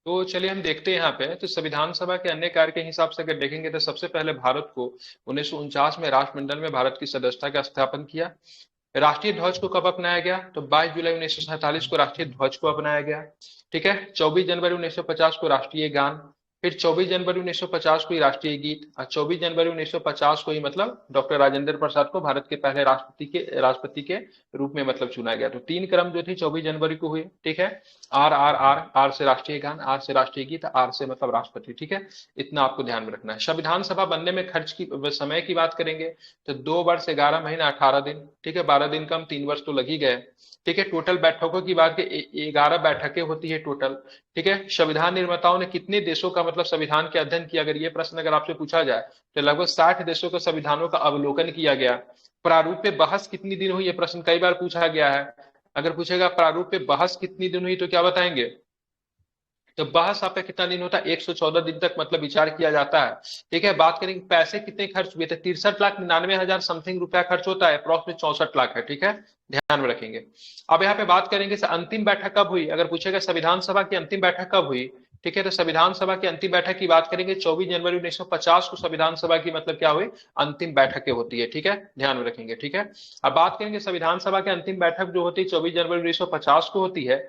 तो चलिए हम देखते हैं यहाँ पे। तो संविधान सभा के अन्य कार्य के हिसाब से अगर देखेंगे तो सबसे पहले भारत को 1949 में राष्ट्रमंडल में भारत की सदस्यता का स्थापन किया। राष्ट्रीय ध्वज को कब अपनाया गया? तो 22 जुलाई 1947 को राष्ट्रीय ध्वज को अपनाया गया। ठीक है। 24 जनवरी 1950 को राष्ट्रीय गान, फिर 24 जनवरी 1950 को ही राष्ट्रीय गीत, और 24 जनवरी 1950 को ही मतलब डॉक्टर राजेंद्र प्रसाद को भारत के पहले राष्ट्रपति के रूप में मतलब चुना गया। तो तीन क्रम जो थी 24 जनवरी को हुई। ठीक है। आर आर आर, आर से राष्ट्रीय गान, आर से राष्ट्रीय गीत, आर से मतलब राष्ट्रपति। ठीक है। इतना आपको ध्यान में रखना है। संविधान सभा बनने में खर्च की समय की बात करेंगे तो 2 वर्ष 11 महीना 18 दिन। ठीक है। 12 दिन कम, 3 वर्ष तो लग ही गए। ठीक है। टोटल बैठकों की बात की 11 बैठकें होती है टोटल। ठीक है। संविधान निर्माताओं ने कितने देशों का मतलब संविधान के अध्ययन किया? अगर ये प्रश्न अगर आपसे पूछा जाए तो लगभग 60 देशों के संविधानों का अवलोकन किया गया। प्रारूप पे बहस कितनी दिन हुई? ये प्रश्न कई बार पूछा गया है। अगर पूछेगा प्रारूप पे बहस कितनी दिन हुई तो क्या बताएंगे? तो बहस आपका कितना दिन होता है? 114 दिन तक मतलब विचार किया जाता है। ठीक है। बात करेंगे पैसे कितने खर्च हुए थे? 63,99,000 समथिंग रुपया खर्च होता है, अप्रॉक्स में 64 लाख है। ठीक है। ध्यान में रखेंगे। अब यहाँ पे बात करेंगे अंतिम बैठक कब हुई? अगर पूछेगा संविधान सभा की अंतिम बैठक कब हुई? ठीक है। तो संविधान सभा की अंतिम बैठक की बात करेंगे 24 जनवरी 1950 को संविधान सभा की मतलब क्या हुई? अंतिम बैठकें होती है। ठीक है। ध्यान में रखेंगे। ठीक है। अब बात करेंगे संविधान सभा की अंतिम बैठक जो होती है 24 जनवरी 1950 को होती है।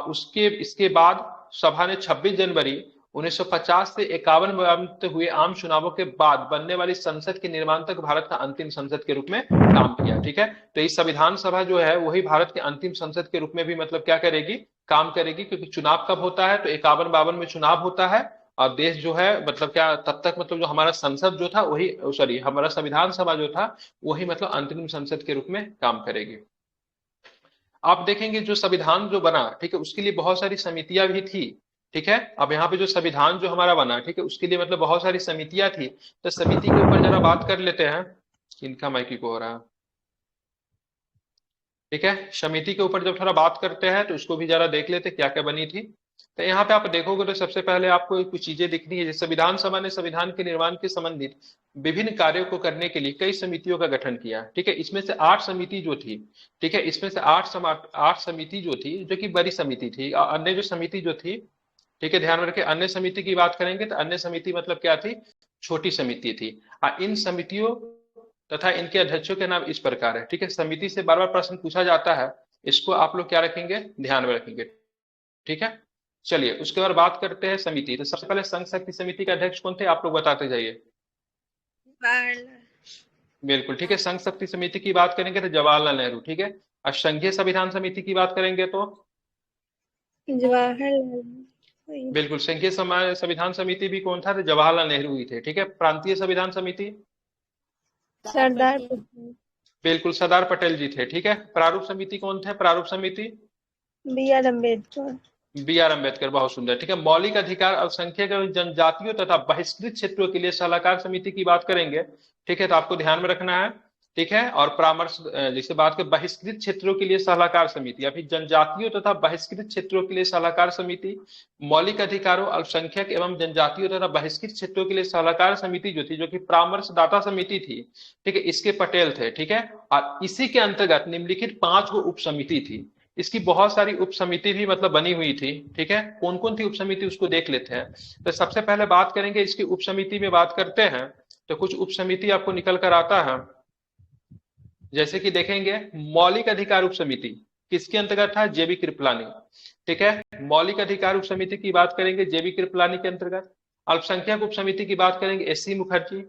उसके इसके बाद सभा ने 26 जनवरी 1950 से 51 में हुए आम चुनावों के बाद बनने वाली संसद के निर्माण तक भारत का अंतिम संसद के रूप में काम किया। ठीक है। तो इस संविधान सभा जो है वही भारत के अंतिम संसद के रूप में भी मतलब क्या करेगी? काम करेगी। क्योंकि चुनाव कब होता है? तो 51-52 में चुनाव होता है। और देश जो है मतलब क्या तब तक मतलब जो हमारा संसद जो था वही, सॉरी, हमारा संविधान सभा जो था वही मतलब अंतिम संसद के रूप में काम करेगी। आप देखेंगे जो संविधान जो बना, ठीक है, उसके लिए बहुत सारी समितियां भी थी। ठीक है। अब यहाँ पे जो संविधान जो हमारा बना, ठीक है, उसके लिए मतलब बहुत सारी समितियां थी। तो समिति के ऊपर जरा बात कर लेते हैं। इनका माइक को हो रहा है। ठीक है। समिति के ऊपर जब थोड़ा बात करते हैं तो उसको भी जरा देख लेते क्या क्या बनी थी। तो यहाँ पे आप देखोगे तो सबसे पहले आपको कुछ चीजें दिखनी है। जैसे संविधान सभा ने संविधान के निर्माण के संबंधित विभिन्न कार्यों को करने के लिए कई समितियों का गठन किया। ठीक है। इसमें से 8 समिति जो थी, ठीक है, इसमें से 8 समिति जो थी जो कि बड़ी समिति थी, और अन्य जो समिति जो थी, ठीक है, ध्यान में रखें, अन्य समिति की बात करेंगे तो अन्य समिति मतलब क्या थी? छोटी समिति थी। इन समितियों तथा इनके अध्यक्षों के नाम इस प्रकार है। ठीक है। समिति से बार बार प्रश्न पूछा जाता है, इसको आप लोग क्या रखेंगे? ध्यान में रखेंगे। ठीक है। चलिए उसके बाद बात करते हैं समिति। तो सबसे पहले संघ शक्ति समिति के अध्यक्ष कौन थे? आप लोग बताते जाइए। जवाहरलाल बिल्कुल ठीक है। संघ शक्ति समिति की बात करेंगे तो जवाहरलाल नेहरू। ठीक है। और संघीय संविधान समिति की बात करेंगे तो जवाहरलाल बिल्कुल संघीय संविधान समिति भी कौन था? तो जवाहरलाल नेहरू ही थे। ठीक है। प्रांतीय संविधान समिति सरदार पटेल बिल्कुल सरदार पटेल जी थे। ठीक है। प्रारूप समिति कौन थे? प्रारूप समिति B R Ambedkar B R Ambedkar. बहुत सुंदर। ठीक है। मौलिक अधिकार, अल्पसंख्यक एवं जनजातियों तथा बहिष्कृत क्षेत्रों के लिए सलाहकार समिति की बात करेंगे। ठीक है। तो आपको ध्यान में रखना है। ठीक है। और परामर्श जैसे बात करें बहिष्कृत क्षेत्रों के लिए सलाहकार समिति, या फिर जनजातियों तथा बहिष्कृत क्षेत्रों के लिए सलाहकार समिति, मौलिक अधिकारों, अल्पसंख्यक एवं जनजातियों तथा बहिष्कृत क्षेत्रों के लिए सलाहकार समिति जो थी, जो कि परामर्शदाता समिति थी, ठीक है, इसके पटेल थे। ठीक है। और इसी के अंतर्गत निम्नलिखित 5 गो उप समिति थी। इसकी बहुत सारी उप समिति भी मतलब बनी हुई थी। ठीक है। कौन कौन थी उप समिति उसको देख लेते हैं। तो सबसे पहले बात करेंगे इसकी उप समिति में बात करते हैं तो कुछ उप समिति आपको निकल कर आता है। जैसे कि देखेंगे मौलिक अधिकार उप समिति किसके अंतर्गत था? जेबी कृपलानी। ठीक है। मौलिक अधिकार उप समिति की बात करेंगे जेबी कृपलानी के अंतर्गत। अल्पसंख्यक उप समिति की बात करेंगे एससी मुखर्जी।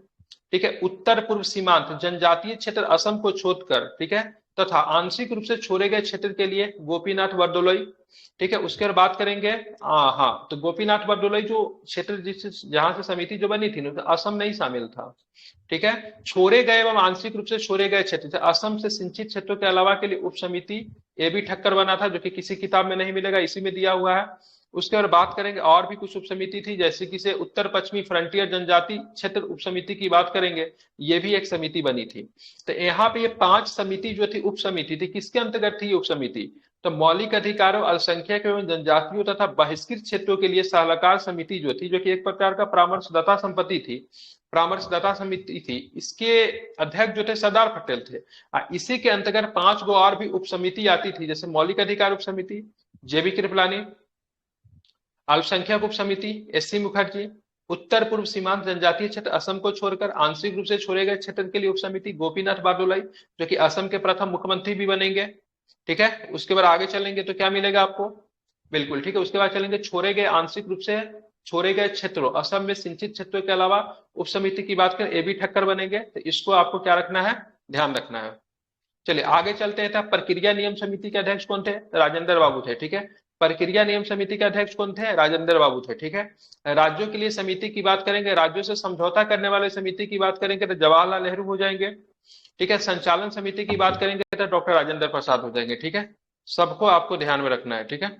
ठीक है। उत्तर पूर्व सीमांत जनजातीय क्षेत्र असम को छोड़कर, ठीक है, तथा आंशिक रूप से छोड़े गए क्षेत्र के लिए गोपीनाथ बरदोलई। ठीक है। उसके बाद बात करेंगे हाँ, तो गोपीनाथ बरदोलई जो क्षेत्र जिस जहां से समिति जो बनी थी ना, असम नहीं शामिल था। ठीक है। छोड़े गए एवं आंशिक रूप से छोड़े गए क्षेत्र असम से सिंचित क्षेत्रों के अलावा के लिए उप समिति ए बी ठक्कर बना था, जो कि किसी किताब में नहीं मिलेगा, इसी में दिया हुआ है। उसके बाद बात करेंगे और भी कुछ उप समिति थी, जैसे कि से उत्तर पश्चिमी फ्रंटियर जनजाति क्षेत्र उप समिति की बात करेंगे, ये भी एक समिति बनी थी। तो यहाँ पे ये 5 समिति जो थी उप समिति थी, किसके अंतर्गत थी उप समिति? तो मौलिक अधिकारों, अल्पसंख्यक एवं जनजातियों तथा बहिष्कृत क्षेत्रों के लिए सलाहकार समिति जो थी, जो कि एक प्रकार का परामर्शदाता संपत्ति थी, परामर्शदाता समिति थी, इसके अध्यक्ष जो थे सरदार पटेल थे। इसी के अंतर्गत 5 गो और भी उप समिति आती थी, जैसे मौलिक अधिकार उप समिति जेबी कृपलानी, अल्पसंख्यक उप समिति एससी मुखर्जी। उत्तर पूर्व सीमांत जनजातीय क्षेत्र असम को छोड़कर आंशिक रूप से छोड़े गए क्षेत्र के लिए उप समिति गोपीनाथ बारदोलाई, जो कि असम के प्रथम मुख्यमंत्री भी बनेंगे। ठीक है, उसके बाद आगे चलेंगे तो क्या मिलेगा आपको, बिल्कुल ठीक है, उसके बाद चलेंगे छोड़े गए आंशिक रूप से छोड़े गए क्षेत्रों, असम में सिंचित क्षेत्रों के अलावा उप समिति की बात करें एबी ठक्कर बनेंगे, तो इसको आपको क्या रखना है, ध्यान रखना है। चलिए आगे चलते हैं। प्रक्रिया नियम समिति के अध्यक्ष कौन थे, राजेंद्र बाबू थे। ठीक है, प्रक्रिया नियम समिति के अध्यक्ष कौन थे, राजेंद्र बाबू थे। ठीक है, राज्यों के लिए समिति की बात करेंगे, राज्यों से समझौता करने वाले समिति की बात करेंगे तो जवाहरलाल नेहरू हो जाएंगे। ठीक है, संचालन समिति की बात करेंगे तो डॉक्टर राजेंद्र प्रसाद हो जाएंगे। ठीक है, सबको आपको ध्यान में रखना है। ठीक है,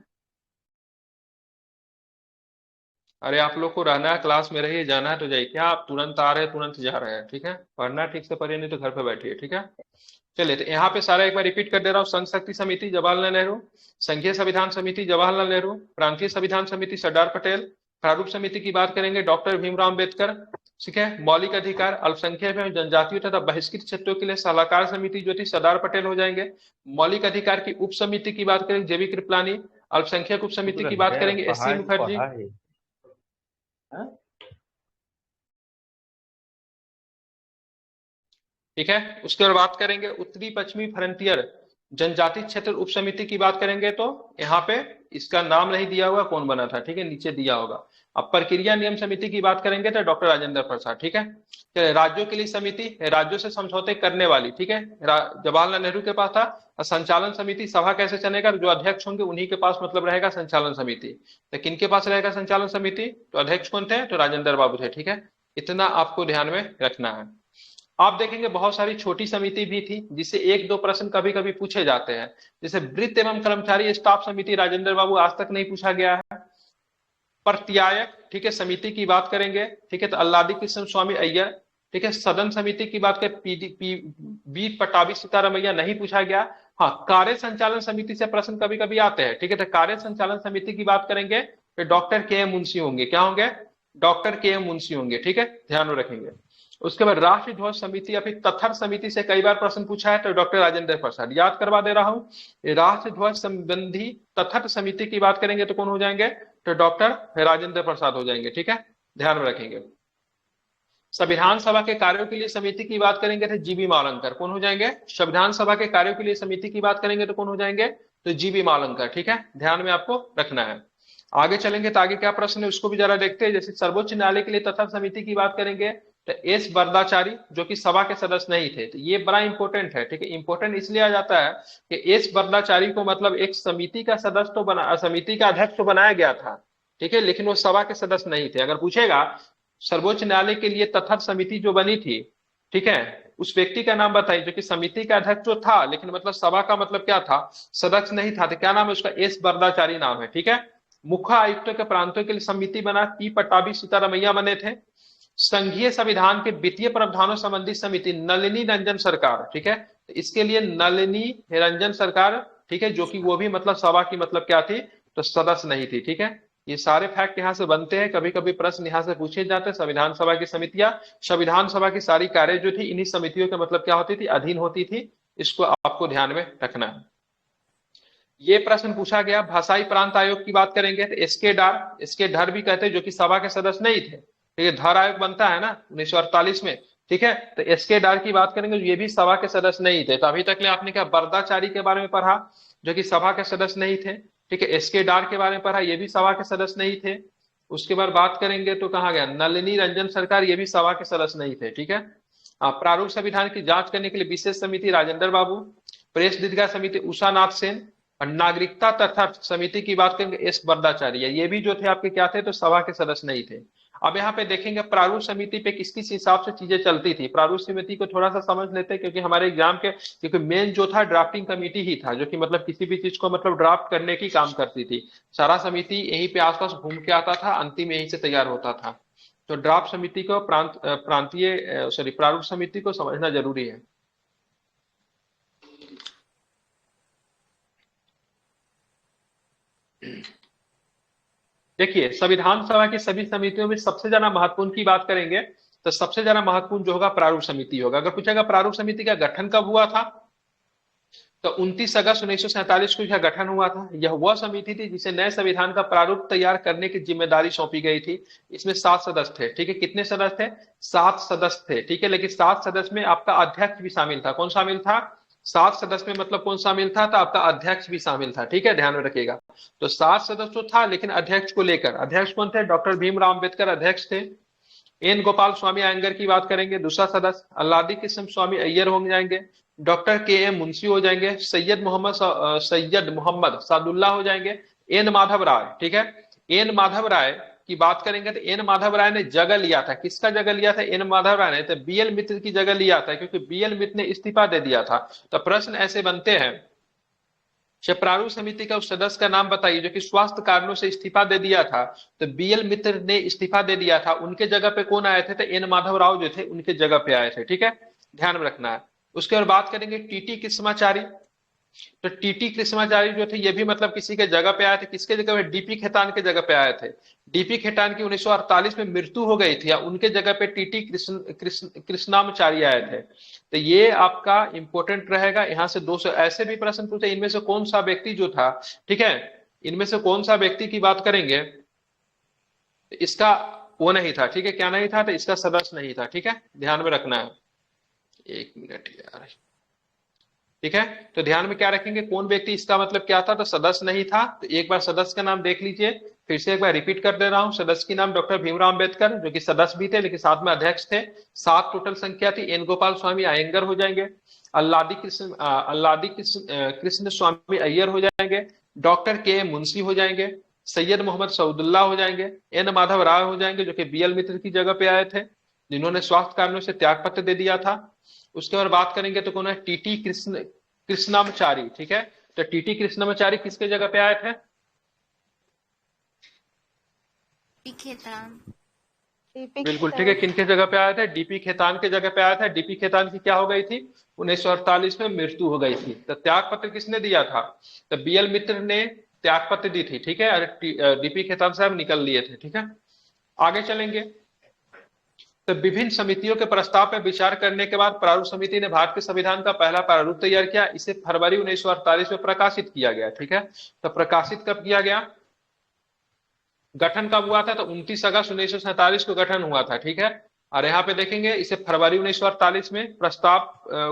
अरे आप लोग को रहना है क्लास में, रहिए, जाना है तो जाइए, क्या आप तुरंत आ रहे हैं तुरंत जा रहे हैं। ठीक है, पढ़ना ठीक से पढ़िए, नहीं तो घर पे बैठिए। ठीक है, चलिए तो यहाँ पे सारा एक बार रिपीट कर दे रहा हूँ। संघ शक्ति समिति जवाहरलाल नेहरू, संघीय संविधान समिति जवाहरलाल नेहरू, प्रांतीय संविधान समिति सरदार पटेल, प्रारूप समिति की बात करेंगे डॉक्टर भीमराव अम्बेडकर। ठीक है, मौलिक अधिकार अल्पसंख्यक एवं जनजातियों तथा बहिष्कृत क्षेत्रों के लिए सलाहकार समिति जो थी सरदार पटेल हो जाएंगे। मौलिक अधिकार की उप समिति की बात करेंगे जेबी कृपलानी, अल्पसंख्यक उप समिति की बात करेंगे एससी मुखर्जी। ठीक है, उसके बाद बात करेंगे उत्तरी पश्चिमी फ्रंटियर जनजाति क्षेत्र उप समिति की बात करेंगे तो यहाँ पे इसका नाम नहीं दिया हुआ, कौन बना था, ठीक है, नीचे दिया होगा। अब प्रक्रिया नियम समिति की बात करेंगे तो डॉक्टर राजेंद्र प्रसाद। ठीक है, राज्यों के लिए समिति राज्यों से समझौते करने वाली, ठीक है, जवाहरलाल नेहरू के पास था। संचालन समिति सभा कैसे चलेगा, जो अध्यक्ष होंगे उन्हीं के पास मतलब रहेगा संचालन समिति। तो किनके पास रहेगा संचालन समिति, तो अध्यक्ष कौन थे, तो राजेंद्र बाबू थे। ठीक है, इतना आपको ध्यान में रखना है। आप देखेंगे बहुत सारी छोटी समिति भी थी जिससे एक दो प्रश्न कभी कभी पूछे जाते हैं, जैसे वृत्त एवं कर्मचारी स्टाफ समिति राजेंद्र बाबू आज तक नहीं पूछा गया है। प्रत्यायक, ठीक है, समिति की बात करेंगे, ठीक है, तो अल्लादी कृष्ण स्वामी अय्यर। ठीक है, सदन समिति की बात करें बी पटाभी सीतारमैया, नहीं पूछा गया। हाँ, कार्य संचालन समिति से प्रश्न कभी कभी आते हैं। ठीक है, तो कार्य संचालन समिति की बात करेंगे तो डॉक्टर के एम मुंशी होंगे, क्या होंगे, डॉक्टर के एम मुंशी होंगे। ठीक है, ध्यान में रखेंगे। उसके बाद राष्ट्रीय ध्वज समिति या फिर तत्थर समिति से कई बार प्रश्न पूछा है तो डॉक्टर राजेंद्र प्रसाद, याद करवा दे रहा हूं। राष्ट्रीय ध्वज संबंधी तत्थर समिति की बात करेंगे तो कौन हो जाएंगे, तो डॉक्टर राजेंद्र प्रसाद हो जाएंगे। ठीक है, ध्यान में रखेंगे। संविधान सभा के कार्यों के लिए समिति की बात करेंगे तो जीबी मालंकर, कौन हो जाएंगे, संविधान सभा के कार्यों के लिए समिति की बात करेंगे तो कौन हो जाएंगे, तो जीबी मालंकर। ठीक है, ध्यान में आपको रखना है। आगे चलेंगे तो आगे क्या प्रश्न है उसको भी जरा देखते हैं। जैसे सर्वोच्च न्यायालय के लिए तत्थर समिति की बात करेंगे तो एस बरदाचारी जो कि सभा के सदस्य नहीं थे, तो ये बड़ा इंपॉर्टेंट है। ठीक है, इंपॉर्टेंट इसलिए आ जाता है कि एस बरदाचारी को मतलब एक समिति का सदस्य तो बना, समिति का अध्यक्ष तो बनाया गया था, ठीक है, लेकिन वो सभा के सदस्य नहीं थे। अगर पूछेगा सर्वोच्च न्यायालय के लिए तत्थर समिति जो बनी थी, ठीक है, उस व्यक्ति का नाम बताइए जो कि समिति का अध्यक्ष तो था लेकिन मतलब सभा का मतलब क्या था, सदस्य नहीं था, तो क्या नाम है उसका, एस बरदाचारी नाम है। ठीक है, मुख्य आयुक्तों के प्रांतों के लिए समिति बना, पी पट्टाभी सीतारमैया बने थे। संघीय संविधान के वित्तीय प्रावधानों संबंधी समिति नलिनी रंजन सरकार। ठीक है, तो इसके लिए नलिनी रंजन सरकार, ठीक है, जो कि वो भी मतलब सभा की मतलब क्या थी, तो सदस्य नहीं थी। ठीक है, ये सारे फैक्ट यहाँ से बनते हैं, कभी कभी प्रश्न यहाँ से पूछे जाते हैं। संविधान सभा की समितियां, संविधान सभा की सारी कार्य जो थी इन्हीं समितियों के मतलब क्या होती थी, अधीन होती थी। इसको आपको ध्यान में रखना है। ये प्रश्न पूछा गया भाषाई प्रांत आयोग की बात करेंगे तो एसके डर भी कहते हैं जो कि सभा के सदस्य नहीं थे। ठीक है, धर आयोग बनता है ना 1948 में। ठीक है, तो एसके डर की बात करेंगे, ये भी सभा के सदस्य नहीं थे। तो अभी तक आपने क्या बरदाचारी के बारे में पढ़ा जो कि सभा के सदस्य नहीं थे। ठीक है, एसके डार के बारे में पढ़ा, ये भी सभा के सदस्य नहीं थे। उसके बाद बात करेंगे तो कहा गया नलिनी रंजन सरकार, ये भी सभा के सदस्य नहीं थे। ठीक है, प्रारूप संविधान की जांच करने के लिए विशेष समिति राजेंद्र बाबू, प्रेस दीर्घा समिति उषा नाथ सेन, और नागरिकता तथा समिति की बात करेंगे एस बरदाचार्य, ये भी जो थे आपके क्या थे, तो सभा के सदस्य नहीं थे। अब यहाँ पे देखेंगे प्रारूप समिति पे किस किस हिसाब से चीजें चलती थी। प्रारूप समिति को थोड़ा सा समझ लेते हैं क्योंकि हमारे एग्जाम के, क्योंकि मेन जो था ड्राफ्टिंग कमेटी ही था जो कि मतलब किसी भी चीज को मतलब ड्राफ्ट करने की काम करती थी। सारा समिति यहीं पे आसपास घूम के आता था, अंतिम यहीं से तैयार होता था। तो ड्राफ्ट समिति को प्रारूप समिति को समझना जरूरी है। देखिए, संविधान सभा की सभी समितियों में सबसे ज्यादा महत्वपूर्ण की बात करेंगे तो सबसे ज्यादा महत्वपूर्ण जो होगा प्रारूप समिति होगा। अगर पूछेगा प्रारूप समिति का गठन कब हुआ था, तो 29 अगस्त 1947 को यह गठन हुआ था। यह वह समिति थी जिसे नए संविधान का प्रारूप तैयार करने की जिम्मेदारी सौंपी गई थी। इसमें 7 सदस्य थे, ठीक है। कितने सदस्य थे? 7 सदस्य थे, ठीक है। लेकिन 7 सदस्य में आपका अध्यक्ष भी शामिल था। कौन शामिल था? 7 सदस्य में मतलब कौन शामिल था? तो आपका अध्यक्ष भी शामिल था, ठीक है, ध्यान में रखिएगा। तो 7 सदस्य तो था, लेकिन अध्यक्ष को लेकर, अध्यक्ष कौन थे? डॉक्टर भीमराव अम्बेडकर अध्यक्ष थे। एन गोपाल स्वामी अयंगर की बात करेंगे, दूसरा सदस्य। अल्लादी कृष्ण स्वामी अय्यर हो जाएंगे। डॉक्टर के एम मुंशी हो जाएंगे। सैयद मोहम्मद सादुल्ला हो जाएंगे। एन माधव राय, ठीक है। एन माधव राय की बात करेंगे तो एन माधव राय ने जगह लिया था। किसका जगह लिया था? एन माधव राय ने तो बीएल मित्र की जगह लिया था, क्योंकि बीएल मित्र ने इस्तीफा दे दिया था। तो प्रश्न ऐसे बनते हैं, प्रारूप समिति का उस सदस्य का नाम बताइए जो कि स्वास्थ्य कारणों से इस्तीफा दे दिया था। तो बीएल मित्र ने इस्तीफा दे दिया था, उनके जगह पे कौन आए थे? तो एन माधव राव जो थे उनके जगह पे आए थे, ठीक है, ध्यान में रखना है। उसके बाद बात करेंगे टीटी कृष्णाचारी। तो टीटी कृष्णाचारी जो थे ये भी मतलब किसी के जगह पे आए थे। किसके जगह पे? डीपी खेतान के जगह पे आए थे। डीपी खेतान की 1948 में मृत्यु हो गई थी, उनके जगह पे टीटी कृष्णाचारी आए थे। तो ये आपका इंपॉर्टेंट रहेगा। यहां से 200 ऐसे भी प्रश्न पूछे, इनमें से कौन सा व्यक्ति जो था, ठीक है, इनमें से कौन सा व्यक्ति की बात करेंगे, इसका वो नहीं था, ठीक है, क्या नहीं था? तो इसका सदस्य नहीं था, ठीक है, ध्यान में रखना है। 1 मिनट यार, ठीक है। तो ध्यान में क्या रखेंगे, कौन व्यक्ति, इसका मतलब क्या था? तो सदस्य नहीं था। तो एक बार सदस्य का नाम देख लीजिए, फिर से एक बार रिपीट कर दे रहा हूं। सदस्य की नाम डॉक्टर भीमराव अम्बेडकर, जो कि सदस्य भी थे लेकिन साथ में अध्यक्ष थे। 7 टोटल संख्या थी। एन गोपाल स्वामी अयंगर हो जाएंगे। कृष्ण स्वामी अय्यर हो जाएंगे। डॉक्टर के एम मुंशी हो जाएंगे। सैयद मोहम्मद सऊदुल्ला हो जाएंगे। एन माधव राय हो जाएंगे, जो कि बीएल मित्र की जगह पे आए थे, जिन्होंने स्वास्थ्य कारणों से त्याग पत्र दे दिया था। उसके बाद बात करेंगे तो कौन है? टीटी कृष्णाचारी, ठीक है। तो टीटी कृष्णाचारी किसके जगह पे आए थे? खेतान। बिल्कुल ठीक है। किनके जगह पे आया था? डीपी खेतान के जगह पे आया था। डीपी खेतान की क्या हो गई थी? 1948 में मृत्यु हो गई थी। तो त्याग पत्र किसने दिया था? तो बीएल मित्र ने त्याग पत्र दी थी, ठीक है, और डीपी खेतान साहब निकल लिए थे, ठीक है। आगे चलेंगे तो विभिन्न समितियों के प्रस्ताव पर विचार करने के बाद प्रारूप समिति ने भारत के संविधान का पहला प्रारूप तैयार किया। इसे फरवरी 1948 में प्रकाशित किया गया, ठीक है। तो प्रकाशित कब किया गया? गठन कब हुआ था? तो 29 अगस्त 1947 को गठन हुआ था, ठीक है। और यहाँ पे देखेंगे इसे फरवरी 1948 में प्रस्ताव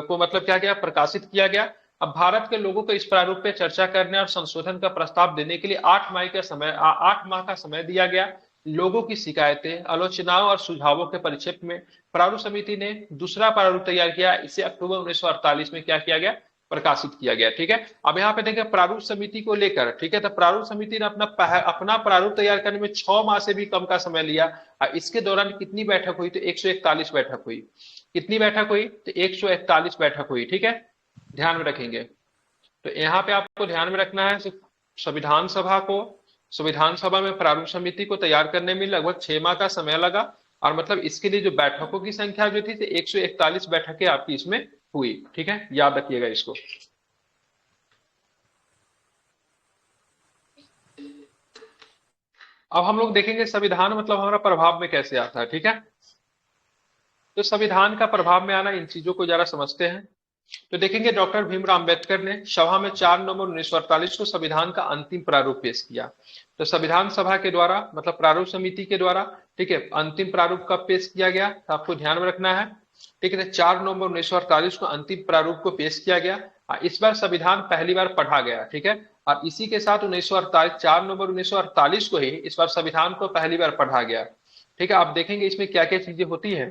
को मतलब क्या गया? प्रकाशित किया गया। अब भारत के लोगों को इस प्रारूप पे चर्चा करने और संशोधन का प्रस्ताव देने के लिए 8 माह का समय दिया गया। लोगों की शिकायतें, आलोचनाओं और सुझावों के परिप्रेक्ष्य में प्रारूप समिति ने दूसरा प्रारूप तैयार किया। इसे अक्टूबर 1948 में क्या किया गया? प्रकाशित किया गया, ठीक है। अब यहाँ पे देखें प्रारूप समिति को लेकर, ठीक है, तो प्रारूप समिति ने अपना प्रारूप तैयार करने में 6 माह से भी कम का समय लिया। और इसके दौरान कितनी बैठक हुई? तो 141 बैठक हुई। कितनी बैठक हुई? तो 141 बैठक हुई, ठीक है, ध्यान में रखेंगे। तो यहाँ पे आपको ध्यान में रखना है, संविधान सभा में प्रारूप समिति को तैयार करने में लगभग 6 माह का समय लगा। और मतलब इसके लिए जो बैठकों की संख्या जो थी 141 बैठकें आपकी इसमें हुई, ठीक है, याद रखिएगा इसको। अब हम लोग देखेंगे संविधान मतलब हमारा प्रभाव में कैसे आता है, ठीक है। तो संविधान का प्रभाव में आना, इन चीजों को जरा समझते हैं। तो देखेंगे डॉक्टर भीमराव अंबेडकर ने सभा में 4 नवंबर 1948 को संविधान का अंतिम प्रारूप पेश किया। तो संविधान सभा के द्वारा मतलब प्रारूप समिति के द्वारा, ठीक है, अंतिम प्रारूप कब पेश किया गया? तो आपको ध्यान में रखना है, ठीक है। 4 नवंबर 1948 को अंतिम प्रारूप को पेश किया गया। इस बार संविधान पहली बार पढ़ा गया, ठीक है। और इसी के साथ 1948 4 नवंबर 1948 को ही इस बार संविधान को पहली बार पढ़ा गया, ठीक है। आप देखेंगे इसमें क्या क्या चीजें होती है,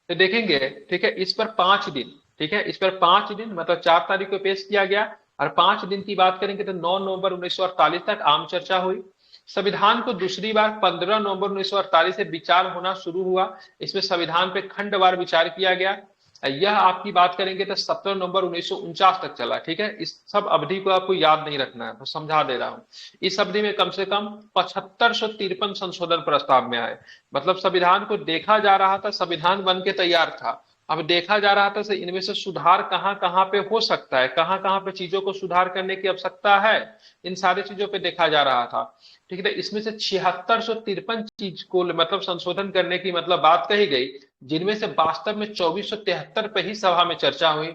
तो देखेंगे, ठीक है, इस पर 5 दिन, ठीक है, इस पर 5 दिन मतलब 4 तारीख को पेश किया गया। और 5 दिन की बात करेंगे तो 9 नवंबर 1948 तक आम चर्चा हुई। संविधान को दूसरी बार 15 नवंबर 1948 से विचार होना शुरू हुआ। इसमें संविधान पे खंडवार विचार किया गया। यह आपकी बात करेंगे तो 17 नवंबर 1949 तक चला, ठीक है। इस सब अवधि को आपको याद नहीं रखना है, मैं समझा दे रहा हूं। इस अवधि में कम से कम 7553 संशोधन प्रस्ताव में आए। मतलब संविधान को देखा जा रहा था, संविधान बन के तैयार था, अब देखा जा रहा था इनमें से सुधार कहां कहां पे हो सकता है, कहां कहां पे चीजों को सुधार करने की आवश्यकता है, इन सारी चीजों पे देखा जा रहा था, ठीक है। इसमें से 7653 चीज को मतलब संशोधन करने की मतलब बात कही गई, जिनमें से वास्तव में 2473 पे ही सभा में चर्चा हुई।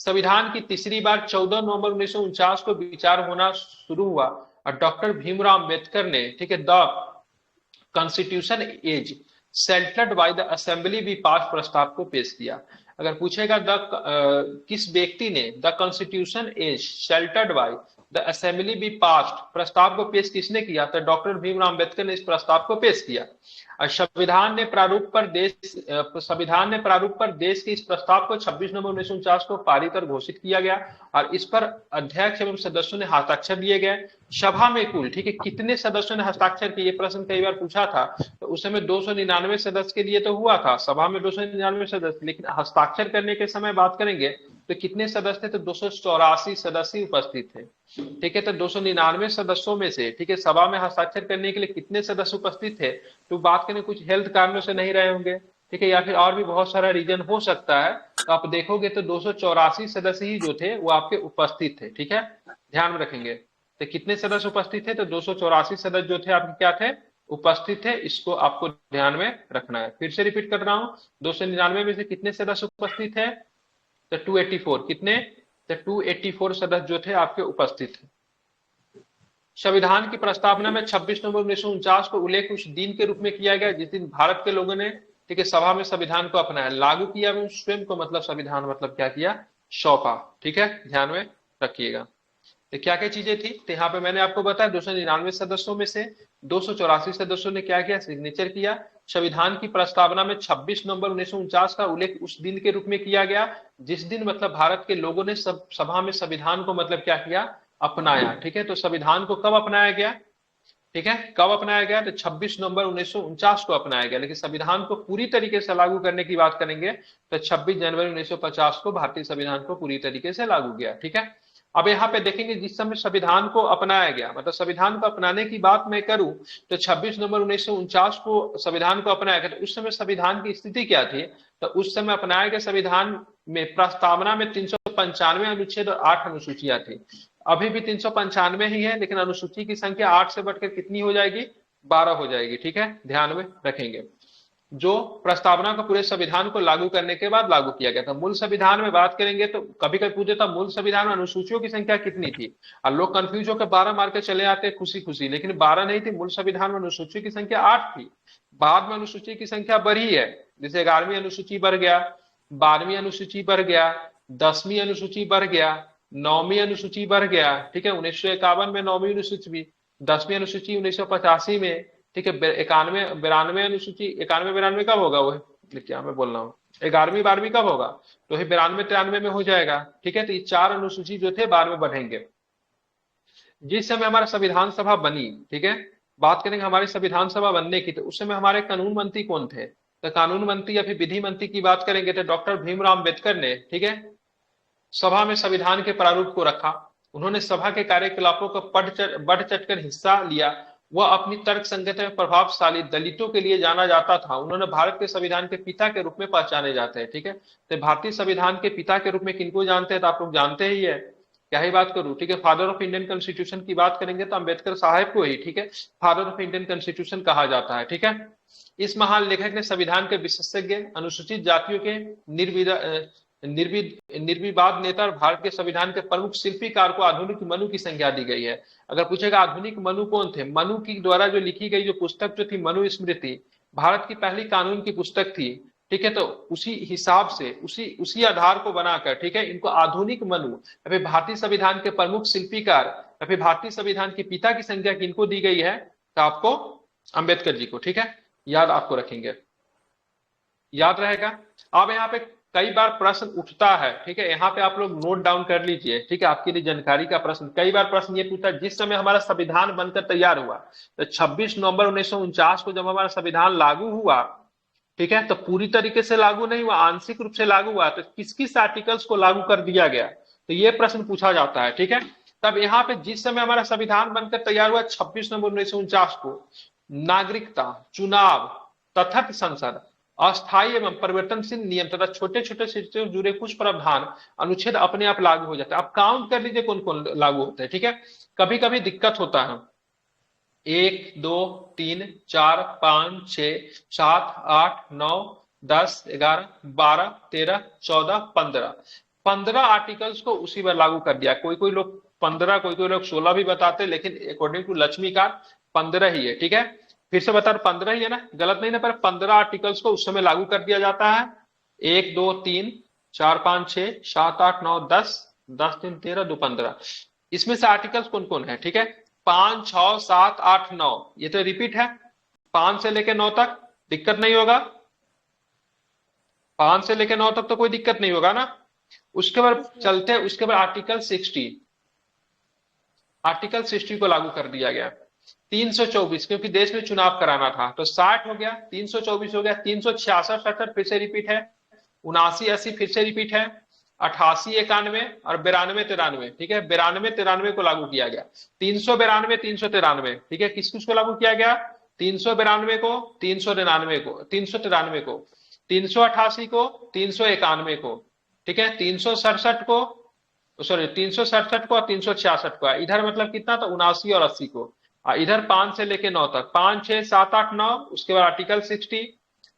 संविधान की तीसरी बार 14 नवंबर 1949 को विचार होना शुरू हुआ और डॉक्टर भीमराव अंबेडकर ने, ठीक है, the constitution as settled by the assembly भी पास प्रस्ताव को पेश किया। अगर पूछेगा किस व्यक्ति ने the constitution as settled by the assembly be passed प्रस्ताव को पेश किसने किया, तो डॉक्टर भीमराव अंबेडकर ने इस प्रस्ताव को पेश किया। और संविधान ने प्रारूप पर देश के इस प्रस्ताव को 26 नवंबर 1949 को पारित और घोषित किया गया और इस पर अध्यक्ष एवं सदस्यों ने हस्ताक्षर दिए गए। सभा में कुल, ठीक है, कितने सदस्यों ने हस्ताक्षर किए, ये प्रश्न कई बार पूछा था। तो उस समय 299 सदस्य के लिए तो हुआ था, सभा में 299 सदस्य, लेकिन हस्ताक्षर करने के समय बात करेंगे तो कितने सदस्य थे, तो 284 सदस्य उपस्थित थे। ठीक है, तो 299 सदस्यों में से, ठीक है, सभा में हस्ताक्षर करने के लिए कितने सदस्य उपस्थित थे, तो बात करें कुछ हेल्थ कारणों से नहीं रहे होंगे, ठीक है, या फिर और भी बहुत सारा रीजन हो सकता है। तो आप देखोगे तो 284 सदस्य ही जो थे वो आपके उपस्थित थे। ठीक है, ध्यान में रखेंगे। तो कितने सदस्य उपस्थित थे, तो 284 सदस्य जो थे आपके क्या थे, उपस्थित थे। इसको आपको ध्यान में रखना है। फिर से रिपीट कर रहा हूं, 299 में से कितने सदस्य उपस्थित है, तो 284, कितने, तो 284 सदस्य जो थे आपके उपस्थित थे। संविधान की प्रस्तावना में 26 नवंबर 1949 को उल्लेख उस दिन के रूप में किया गया जिस दिन भारत के लोगों ने, ठीक है, सभा में संविधान को अपनाया, लागू किया एवं स्वयं को, मतलब संविधान मतलब क्या किया, सौंपा। ठीक है, ध्यान में रखिएगा। तो क्या क्या चीजें थी, तो यहाँ पे मैंने आपको बताया 299 सदस्यों में से 284 सदस्यों ने क्या किया, सिग्नेचर किया। संविधान की प्रस्तावना में 26 नवंबर 1949 का उल्लेख उस दिन के रूप में किया गया जिस दिन, मतलब भारत के लोगों ने सभा में संविधान को, मतलब क्या किया, अपनाया। ठीक है, तो संविधान को कब अपनाया गया, ठीक है, कब अपनाया गया, तो 26 नवंबर 1949 को अपनाया गया। लेकिन संविधान को पूरी तरीके से लागू करने की बात करेंगे तो 26 जनवरी 1950 को भारतीय संविधान को पूरी तरीके से लागू किया। ठीक है, अब यहाँ पे देखेंगे जिस समय संविधान को अपनाया गया, मतलब संविधान को अपनाने की बात मैं करूं तो 26 नवंबर 1949 को संविधान को अपनाया गया। तो उस समय संविधान की स्थिति क्या थी, तो उस समय अपनाए गए संविधान में प्रस्तावना में 395 अनुच्छेद और 8 अनुसूचियां थी। अभी भी 395 ही है, लेकिन अनुसूची की संख्या 8 से बढ़कर कितनी हो जाएगी, 12 हो जाएगी। ठीक है, ध्यान में रखेंगे। जो प्रस्तावना को पूरे संविधान को लागू करने के बाद लागू किया गया था। मूल संविधान में बात करेंगे तो कभी कभी पूछे था मूल संविधान में अनुसूचियों की संख्या कितनी थी, और लोग कंफ्यूज होकर 12 मार के चले आते खुशी खुशी, लेकिन 12 नहीं थी। मूल संविधान में अनुसूचियों की संख्या 8 थी। बाद में अनुसूची की संख्या बढ़ी है, जैसे 11वीं अनुसूची बढ़ गया, 12वीं अनुसूची बढ़ गया, 10वीं अनुसूची बढ़ गया, 9वीं अनुसूची बढ़ गया। ठीक है, 1951 में 9वीं अनुसूची, 10वीं अनुसूची 1985 में। ठीक है, 91 92 अनुसूची, 91 92 कब होगा, वो क्या मैं बोल रहा हूँ, 11वीं 12वीं कब होगा, तो 92 93 में हो जाएगा। ठीक है, तो ये 4 अनुसूची जो थे बाद में बढ़ेंगे। जिस समय हमारा संविधान सभा बनी, ठीक है, बात करेंगे हमारी संविधान सभा बनने की, तो उस समय हमारे कानून मंत्री कौन थे, तो कानून मंत्री या फिर विधि मंत्री की बात करेंगे तो डॉक्टर भीमराव अंबेडकर ने, ठीक है, सभा में संविधान के प्रारूप को रखा। उन्होंने सभा के कार्यकलापों को बढ़ चढ़कर हिस्सा लिया। वह अपनी तर्क संगत में प्रभावशाली दलितों के लिए जाना जाता था। उन्होंने भारत के संविधान के पिता के रूप में पहचाने जाते हैं। ठीक है, तो भारतीय संविधान के पिता के रूप में किनको जानते हैं, तो आप लोग जानते ही है, क्या ही बात करूं। ठीक है, फादर ऑफ इंडियन कॉन्स्टिट्यूशन की बात करेंगे तो अंबेडकर साहब को ही, ठीक है, फादर ऑफ इंडियन कॉन्स्टिट्यूशन कहा जाता है। ठीक है, इस महान लेखक ने संविधान के विशेषज्ञ, अनुसूचित जातियों के निर्विवाद नेता और भारत के संविधान के प्रमुख शिल्पीकार को आधुनिक मनु की संज्ञा दी गई है। अगर पूछेगा आधुनिक मनु कौन थे, मनु की द्वारा जो लिखी गई जो पुस्तक जो थी मनु स्मृति, भारत की पहली कानून की पुस्तक थी। ठीक है, तो उसी हिसाब से उसी आधार को बनाकर, ठीक है, इनको आधुनिक मनु या फिर भारतीय संविधान के प्रमुख शिल्पीकार या फिर भारतीय संविधान के पिता की संज्ञा किनको दी गई है, तो आपको अम्बेडकर जी को। ठीक है, याद आपको रखेंगे, याद रहेगा। अब यहाँ पे कई बार प्रश्न उठता है, ठीक है, यहाँ पे आप लोग नोट डाउन कर लीजिए। ठीक है, आपके लिए जानकारी का प्रश्न, कई बार प्रश्न ये पूछता है जिस समय हमारा संविधान बनकर तैयार हुआ, तो 26 नवंबर 1949 को जब हमारा संविधान लागू हुआ, ठीक है, तो पूरी तरीके से लागू नहीं हुआ, आंशिक रूप से लागू हुआ, तो किस किस आर्टिकल्स को लागू कर दिया गया, तो ये प्रश्न पूछा जाता है। ठीक है, तब यहाँ पे जिस समय हमारा संविधान बनकर तैयार हुआ 26 नवंबर 1949 को, नागरिकता, चुनाव, तथाकथित संसद, अस्थायी एवं परिवर्तनशील नियम तथा छोटे छोटे से जुड़े कुछ प्रावधान अनुच्छेद अपने आप लागू हो जाते हैं। आप काउंट कर लीजिए कौन कौन लागू होते हैं। ठीक है, कभी कभी दिक्कत होता है, 1 2 3 4 5 6 7 8 9 10 11 12 13 14 15 15 आर्टिकल्स को उसी बार लागू कर दिया। कोई कोई लोग 15, कोई कोई लोग 16 भी बताते हैं, लेकिन अकॉर्डिंग टू लक्ष्मीकांत 15 ही है। ठीक है, फिर से बता रहा 15 ही है ना, गलत नहीं ना, पर 15 आर्टिकल्स को उस समय लागू कर दिया जाता है। 1 2 3 4 5 6 7 8 9 10, 10 3 13 2 15। इसमें से आर्टिकल्स कौन कौन है? ठीक है, 5 6 7 8 9, ये तो रिपीट है। 5 से लेकर 9 तक दिक्कत नहीं होगा, 5 से लेकर 9 तक तो कोई दिक्कत नहीं होगा ना। उसके बाद चलते हैं, उसके बाद आर्टिकल 60, आर्टिकल 60 को लागू कर दिया गया। 324, क्योंकि देश में चुनाव कराना था, तो 60 हो गया, 324 हो गया, 366 67 फिर से रिपीट है, 79 80 फिर से रिपीट है, 88 91 और 92 93। ठीक है, 92 93 को लागू किया गया। 392 393, ठीक है, किस किस को लागू किया गया? 392 को, 399 को, 393 को, 388 को, 391 को, ठीक है, 367 को, सॉरी 367 को और 366 को। इधर मतलब कितना था? 79 और 80 को। इधर 5 से लेके 9 तक, 5 6 7 8 9। उसके बाद आर्टिकल 60,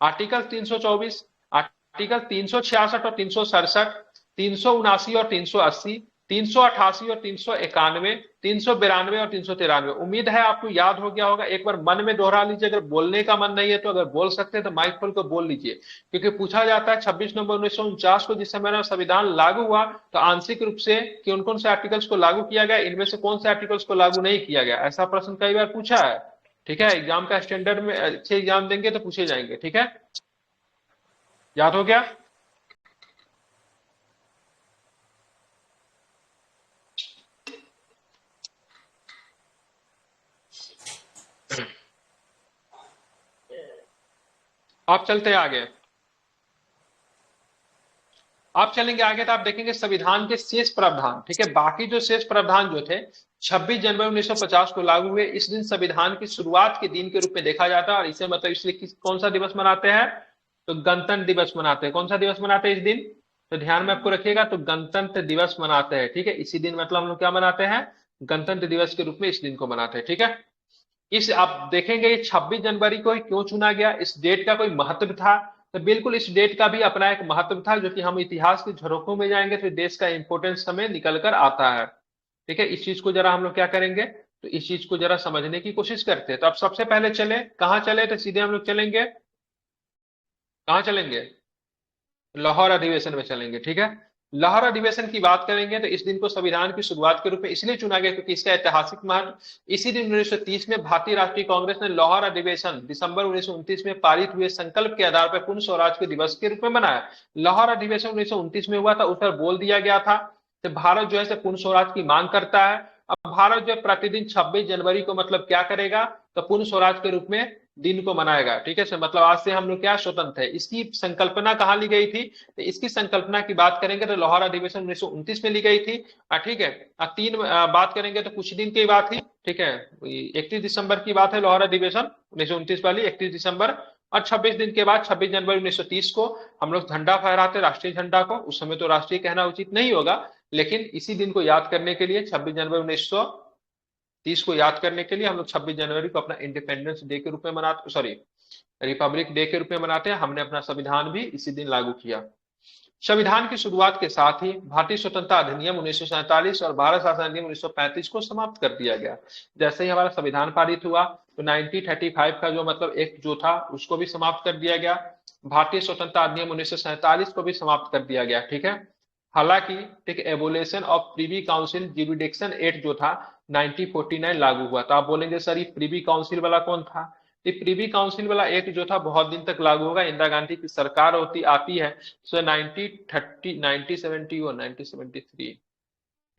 आर्टिकल 324, आर्टिकल 366 और 367, 379 और 380, 388 और 391, 392 और 393। उम्मीद है आपको याद हो गया होगा। एक बार मन में दोहरा लीजिए, अगर बोलने का मन नहीं है तो, अगर बोल सकते हैं तो माइक खोल कर बोल लीजिए, क्योंकि पूछा जाता है 26 नवंबर 1949 को जिस समय में संविधान लागू हुआ, तो आंशिक रूप से कौन कौन से आर्टिकल्स को लागू किया गया, इनमें से कौन से आर्टिकल्स को लागू नहीं किया गया, ऐसा प्रश्न कई बार पूछा है। ठीक है, एग्जाम का स्टैंडर्ड में अच्छे एग्जाम देंगे तो पूछे जाएंगे। ठीक है, याद हो गया? आप चलते हैं आगे। आप चलेंगे आगे तो आप देखेंगे संविधान के शेष प्रावधान। ठीक है, बाकी जो शेष प्रावधान जो थे 26 जनवरी 1950 को लागू हुए। इस दिन संविधान की शुरुआत के दिन के रूप में देखा जाता है, और इसे मतलब इसलिए कौन सा दिवस मनाते हैं? तो गणतंत्र दिवस मनाते हैं। कौन सा दिवस मनाते हैं इस दिन? तो ध्यान में आपको रखिएगा, तो गणतंत्र दिवस मनाते हैं। ठीक है, इसी दिन मतलब हम लोग क्या मनाते हैं? गणतंत्र दिवस के रूप में इस दिन को मनाते हैं। ठीक है, इस आप देखेंगे ये 26 जनवरी को ही क्यों चुना गया, इस डेट का कोई महत्व था? तो बिल्कुल इस डेट का भी अपना एक महत्व था, जो कि हम इतिहास की झरोखों में जाएंगे तो देश का इंपॉर्टेंस हमें निकल कर आता है। ठीक है, इस चीज को जरा हम लोग क्या करेंगे, तो इस चीज को जरा समझने की कोशिश करते हैं। तो अब सबसे पहले चले, कहाँ चले? तो सीधे हम लोग चलेंगे, कहाँ चलेंगे? लाहौर अधिवेशन में चलेंगे। ठीक है, लाहौर अधिवेशन की बात करेंगे तो इस दिन को संविधान की शुरुआत के रूप में इसलिए चुना गया क्योंकि इसका ऐतिहासिक महत्व। इसी दिन 1930 में भारतीय राष्ट्रीय कांग्रेस ने लाहौर अधिवेशन दिसंबर 1929 में पारित हुए संकल्प के आधार पर पूर्ण स्वराज के दिवस के रूप में मनाया। लाहौर अधिवेशन 1929 में हुआ था, उस पर बोल दिया गया था कि भारत जो है पूर्ण स्वराज की मांग करता है। अब भारत जो है प्रतिदिन 26 जनवरी को मतलब क्या करेगा, तो पूर्ण स्वराज के रूप में दिन को मनाएगा। ठीक है, मतलब आज से हम लोग क्या स्वतंत्र है। इसकी संकल्पना कहाँ ली गई थी? तो इसकी संकल्पना की बात करेंगे तो लाहौर अधिवेशन 1929 में ली गई थी। ठीक है, बात करेंगे तो कुछ दिन की बात थी। ठीक है, 31 दिसंबर की बात है लाहौर अधिवेशन 1929 वाली, 31 दिसंबर। और 26 दिन के बाद 26 जनवरी 1930 को हम लोग झंडा फहराते, राष्ट्रीय झंडा को। उस समय तो राष्ट्रीय कहना उचित नहीं होगा, लेकिन इसी दिन को याद करने के लिए 26 जनवरी 1930 को याद करने के लिए हम लोग 26 जनवरी को अपना इंडिपेंडेंस डे के रूप में मनाते, सॉरी रिपब्लिक डे के रूप में मनाते हैं। हमने अपना संविधान भी इसी दिन लागू किया। संविधान की शुरुआत के साथ ही भारतीय स्वतंत्रता अधिनियम 1947 और भारत शासन अधिनियम 1935 को समाप्त कर दिया गया। जैसे ही हमारा संविधान पारित हुआ तो 1935 का जो मतलब एक्ट जो था उसको भी समाप्त कर दिया गया। भारतीय स्वतंत्रता अधिनियम 1947 को भी समाप्त कर दिया गया। ठीक है, हालांकि ठीक abolition of Privi council jurisdiction act जो था 1949 लागू हुआ था। आप बोलेंगे सर ये प्रीवी काउंसिल वाला कौन था? ये प्रीवी काउंसिल वाला एक्ट जो था बहुत दिन तक लागू होगा। इंदिरा गांधी की सरकार होती आती है, सो 1930 1971 1973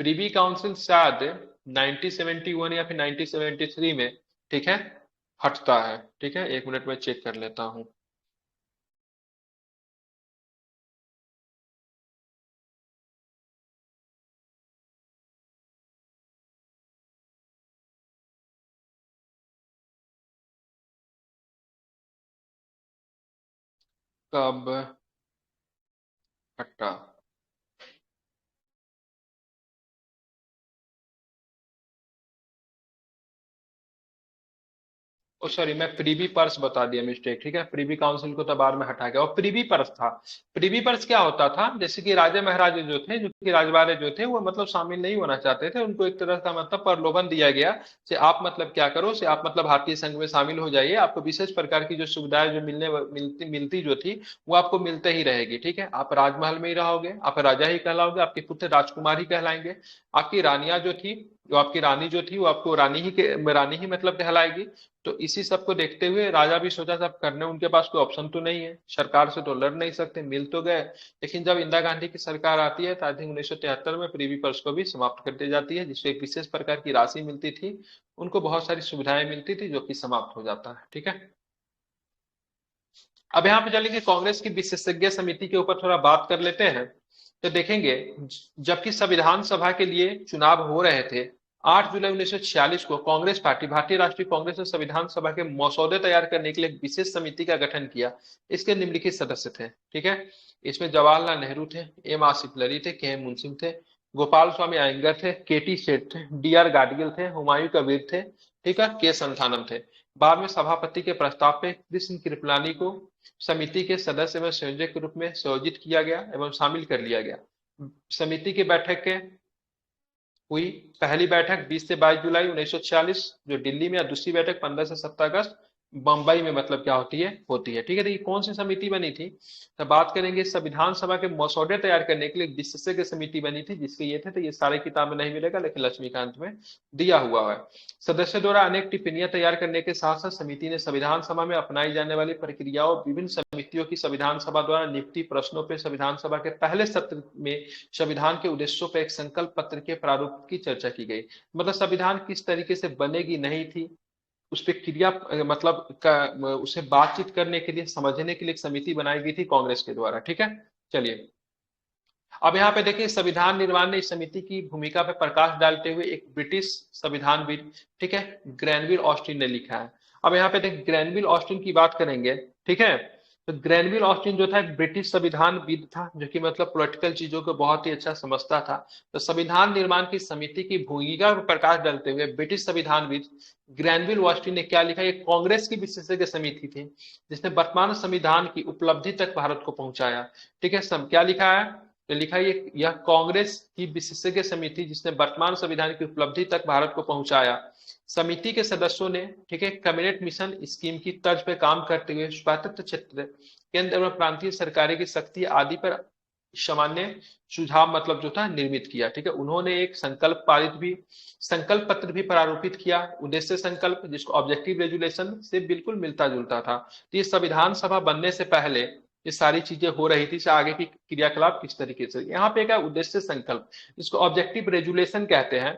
प्रीवी काउंसिल शायद 1971 या फिर 1973 में, ठीक है, हटता है। ठीक है, एक मिनट में चेक कर लेता हूं। कब हटा? ओ सॉरी, मैं प्रीवी पर्स बता दिया, मिस्टेक, ठीक है। प्रीवी काउंसिल को तो बाद में हटा गया, और प्रीवी पर्स था। प्रीवी पर्स क्या होता था, जैसे कि राजा महाराजे जो थे, जो कि राजवाड़े जो थे, वो मतलब शामिल नहीं होना चाहते थे, उनको एक तरह का मतलब प्रलोभन दिया गया कि आप मतलब क्या करो, से आप मतलब भारतीय संघ में शामिल हो जाइए, आपको विशेष प्रकार की जो सुविधाएं जो मिलती जो थी, वो आपको मिलते ही रहेगी, ठीक है। आप राजमहल में ही रहोगे, आप राजा ही कहलाओगे, आपके पुत्र राजकुमार ही कहलाएंगे, आपकी रानियां जो थी, जो आपकी रानी जो थी, वो आपको रानी ही मतलब कहलाएगी। तो इसी सब को देखते हुए राजा भी सोचा सब करने, उनके पास कोई ऑप्शन तो नहीं है, सरकार से तो लड़ नहीं सकते, मिल तो गए। लेकिन जब इंदिरा गांधी की सरकार आती है तो आई थिंक 1973 में प्रीवी पर्स को भी समाप्त कर दी जाती है, जिसको एक विशेष प्रकार की राशि मिलती थी, उनको बहुत सारी सुविधाएं मिलती थी, जो कि समाप्त हो जाता है, ठीक है। अब यहाँ पे चलेंगे कांग्रेस की विशेषज्ञ समिति के ऊपर थोड़ा बात कर लेते हैं। तो देखेंगे, जबकि संविधान सभा के लिए चुनाव हो रहे थे, 8 जुलाई 1946 को कांग्रेस पार्टी, भारतीय राष्ट्रीय कांग्रेस ने संविधान सभा के मसौदे तैयार करने के लिए एक विशेष समिति का गठन किया। इसके निम्नलिखित सदस्य थे, ठीक है। इसमें जवाहरलाल नेहरू थे, एम आसिफ अली थे, के एम मुंशी थे, गोपाल स्वामी अयंगर थे, के टी सेठ थे, डी आर गाडगिल थे, हुमायूं कबीर थे, ठीक है, के संथानम थे। बाद में सभापति के प्रस्ताव पे कृष्ण कृपलानी को समिति के सदस्य एवं संयोजक के रूप में संयोजित किया गया एवं शामिल कर लिया गया। समिति की बैठक के हुई, पहली बैठक 20 से 22 जुलाई 1946 जो दिल्ली में, या दूसरी बैठक 15 से 17 अगस्त बंबई में मतलब क्या होती है, ठीक है। तो ये कौन सी समिति बनी थी, तो बात करेंगे संविधान सभा के मसौदे तैयार करने के लिए एक विशेषज्ञ समिति बनी थी, जिसके ये थे, तो ये सारे किताब में नहीं मिलेगा, लेकिन लक्ष्मीकांत में दिया हुआ है। सदस्यों द्वारा अनेक टिप्पणियां तैयार करने के साथ साथ समिति ने संविधान सभा में अपनाई जाने वाली प्रक्रियाओं, विभिन्न समितियों की संविधान सभा द्वारा नियुक्ति, प्रश्नों पर संविधान सभा के पहले सत्र में संविधान के उद्देश्यों पर एक संकल्प पत्र के प्रारूप की चर्चा की गई। मतलब संविधान किस तरीके से बनेगी नहीं थी, उस पर क्रिया मतलब उसे बातचीत करने के लिए, समझने के लिए एक समिति बनाई गई थी कांग्रेस के द्वारा, ठीक है। चलिए, अब यहाँ पे देखिए, संविधान निर्माण ने इस समिति की भूमिका पर प्रकाश डालते हुए एक ब्रिटिश संविधानविद, ठीक है, ग्रैनविल ऑस्टिन ने लिखा है। अब यहाँ पे देखिए, ग्रैनविल ऑस्टिन की बात करेंगे, ठीक है। तो ग्रैनविल ऑस्टिन जो था एक ब्रिटिश संविधानविद था, जो कि मतलब पॉलिटिकल चीजों को बहुत ही अच्छा समझता था। तो संविधान निर्माण की समिति की भूमिका पर प्रकाश डालते हुए ब्रिटिश संविधानविद ग्रैनविल ऑस्टिन ने क्या लिखा, ये कांग्रेस की विशेषज्ञ समिति थी, जिसने वर्तमान संविधान की उपलब्धि तक भारत को पहुंचाया, ठीक है। क्या लिखा है, तो लिखा है यह कांग्रेस की विशेषज्ञ समिति जिसने वर्तमान संविधान की उपलब्धि तक भारत को पहुंचाया। समिति के सदस्यों ने, ठीक है, कैबिनेट मिशन स्कीम की तर्ज पर काम करते हुए स्वायत्त क्षेत्र, केंद्र एवं प्रांतीय सरकारें की शक्ति आदि पर सामान्य सुझाव मतलब जो था निर्मित किया, ठीक है। उन्होंने एक संकल्प पत्र भी प्रारूपित किया, उद्देश्य संकल्प, जिसको ऑब्जेक्टिव रेजुलेशन से बिल्कुल मिलता जुलता था। तो ये संविधान सभा बनने से पहले ये सारी चीजें हो रही थी, आगे की क्रियाकलाप किस तरीके से। यहाँ पे क्या उद्देश्य संकल्प, इसको ऑब्जेक्टिव रेजुलेशन कहते हैं।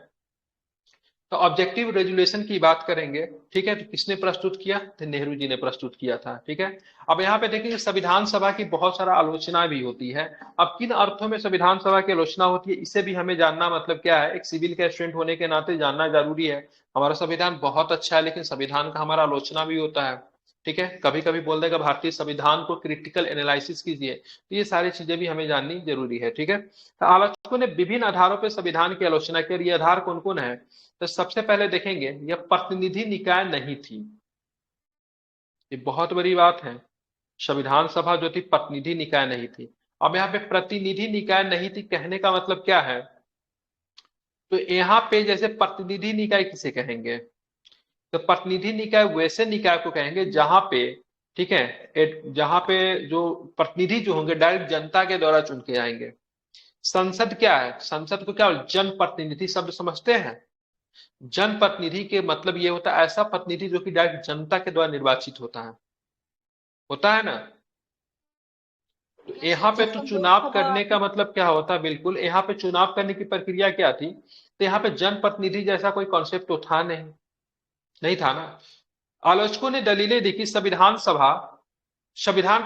तो ऑब्जेक्टिव रेजुलेशन की बात करेंगे, ठीक है, तो किसने प्रस्तुत किया, तो नेहरू जी ने प्रस्तुत किया था, ठीक है। अब यहाँ पे देखिए, संविधान सभा की बहुत सारा आलोचना भी होती है। अब किन अर्थों में संविधान सभा की आलोचना होती है, इसे भी हमें जानना मतलब क्या है, एक सिविल के स्टूडेंट होने के नाते जानना जरूरी है। हमारा संविधान बहुत अच्छा है, लेकिन संविधान का हमारा आलोचना भी होता है, ठीक है। कभी कभी बोल देगा भारतीय संविधान को क्रिटिकल एनालिसिस कीजिए, तो ये सारी चीजें भी हमें जाननी जरूरी है, ठीक है। तो आलोचकों ने विभिन्न आधारों पर संविधान की आलोचना की, और ये आधार कौन कौन है, तो सबसे पहले देखेंगे, यह प्रतिनिधि निकाय नहीं थी, ये बहुत बड़ी बात है। संविधान सभा जो थी प्रतिनिधि निकाय नहीं थी। अब यहाँ पे प्रतिनिधि निकाय नहीं थी कहने का मतलब क्या है, तो यहाँ पे जैसे प्रतिनिधि निकाय किसे कहेंगे, तो प्रतिनिधि निकाय वैसे निकाय को कहेंगे जहां पे, ठीक है, जहां पे जो प्रतिनिधि जो होंगे डायरेक्ट जनता के द्वारा चुन के आएंगे। संसद क्या है, संसद को क्या जन प्रतिनिधि शब्द समझते हैं। जन प्रतिनिधि के मतलब ये होता है ऐसा प्रतिनिधि जो कि डायरेक्ट जनता के द्वारा निर्वाचित होता है ना। तो यहाँ पे तो चुनाव करने का मतलब क्या होता है, बिल्कुल यहाँ पे चुनाव करने की प्रक्रिया क्या थी, तो यहाँ पे जन प्रतिनिधि जैसा कोई कॉन्सेप्ट तो था नहीं था ना। आलोचकों ने दलीलें दी कि संविधान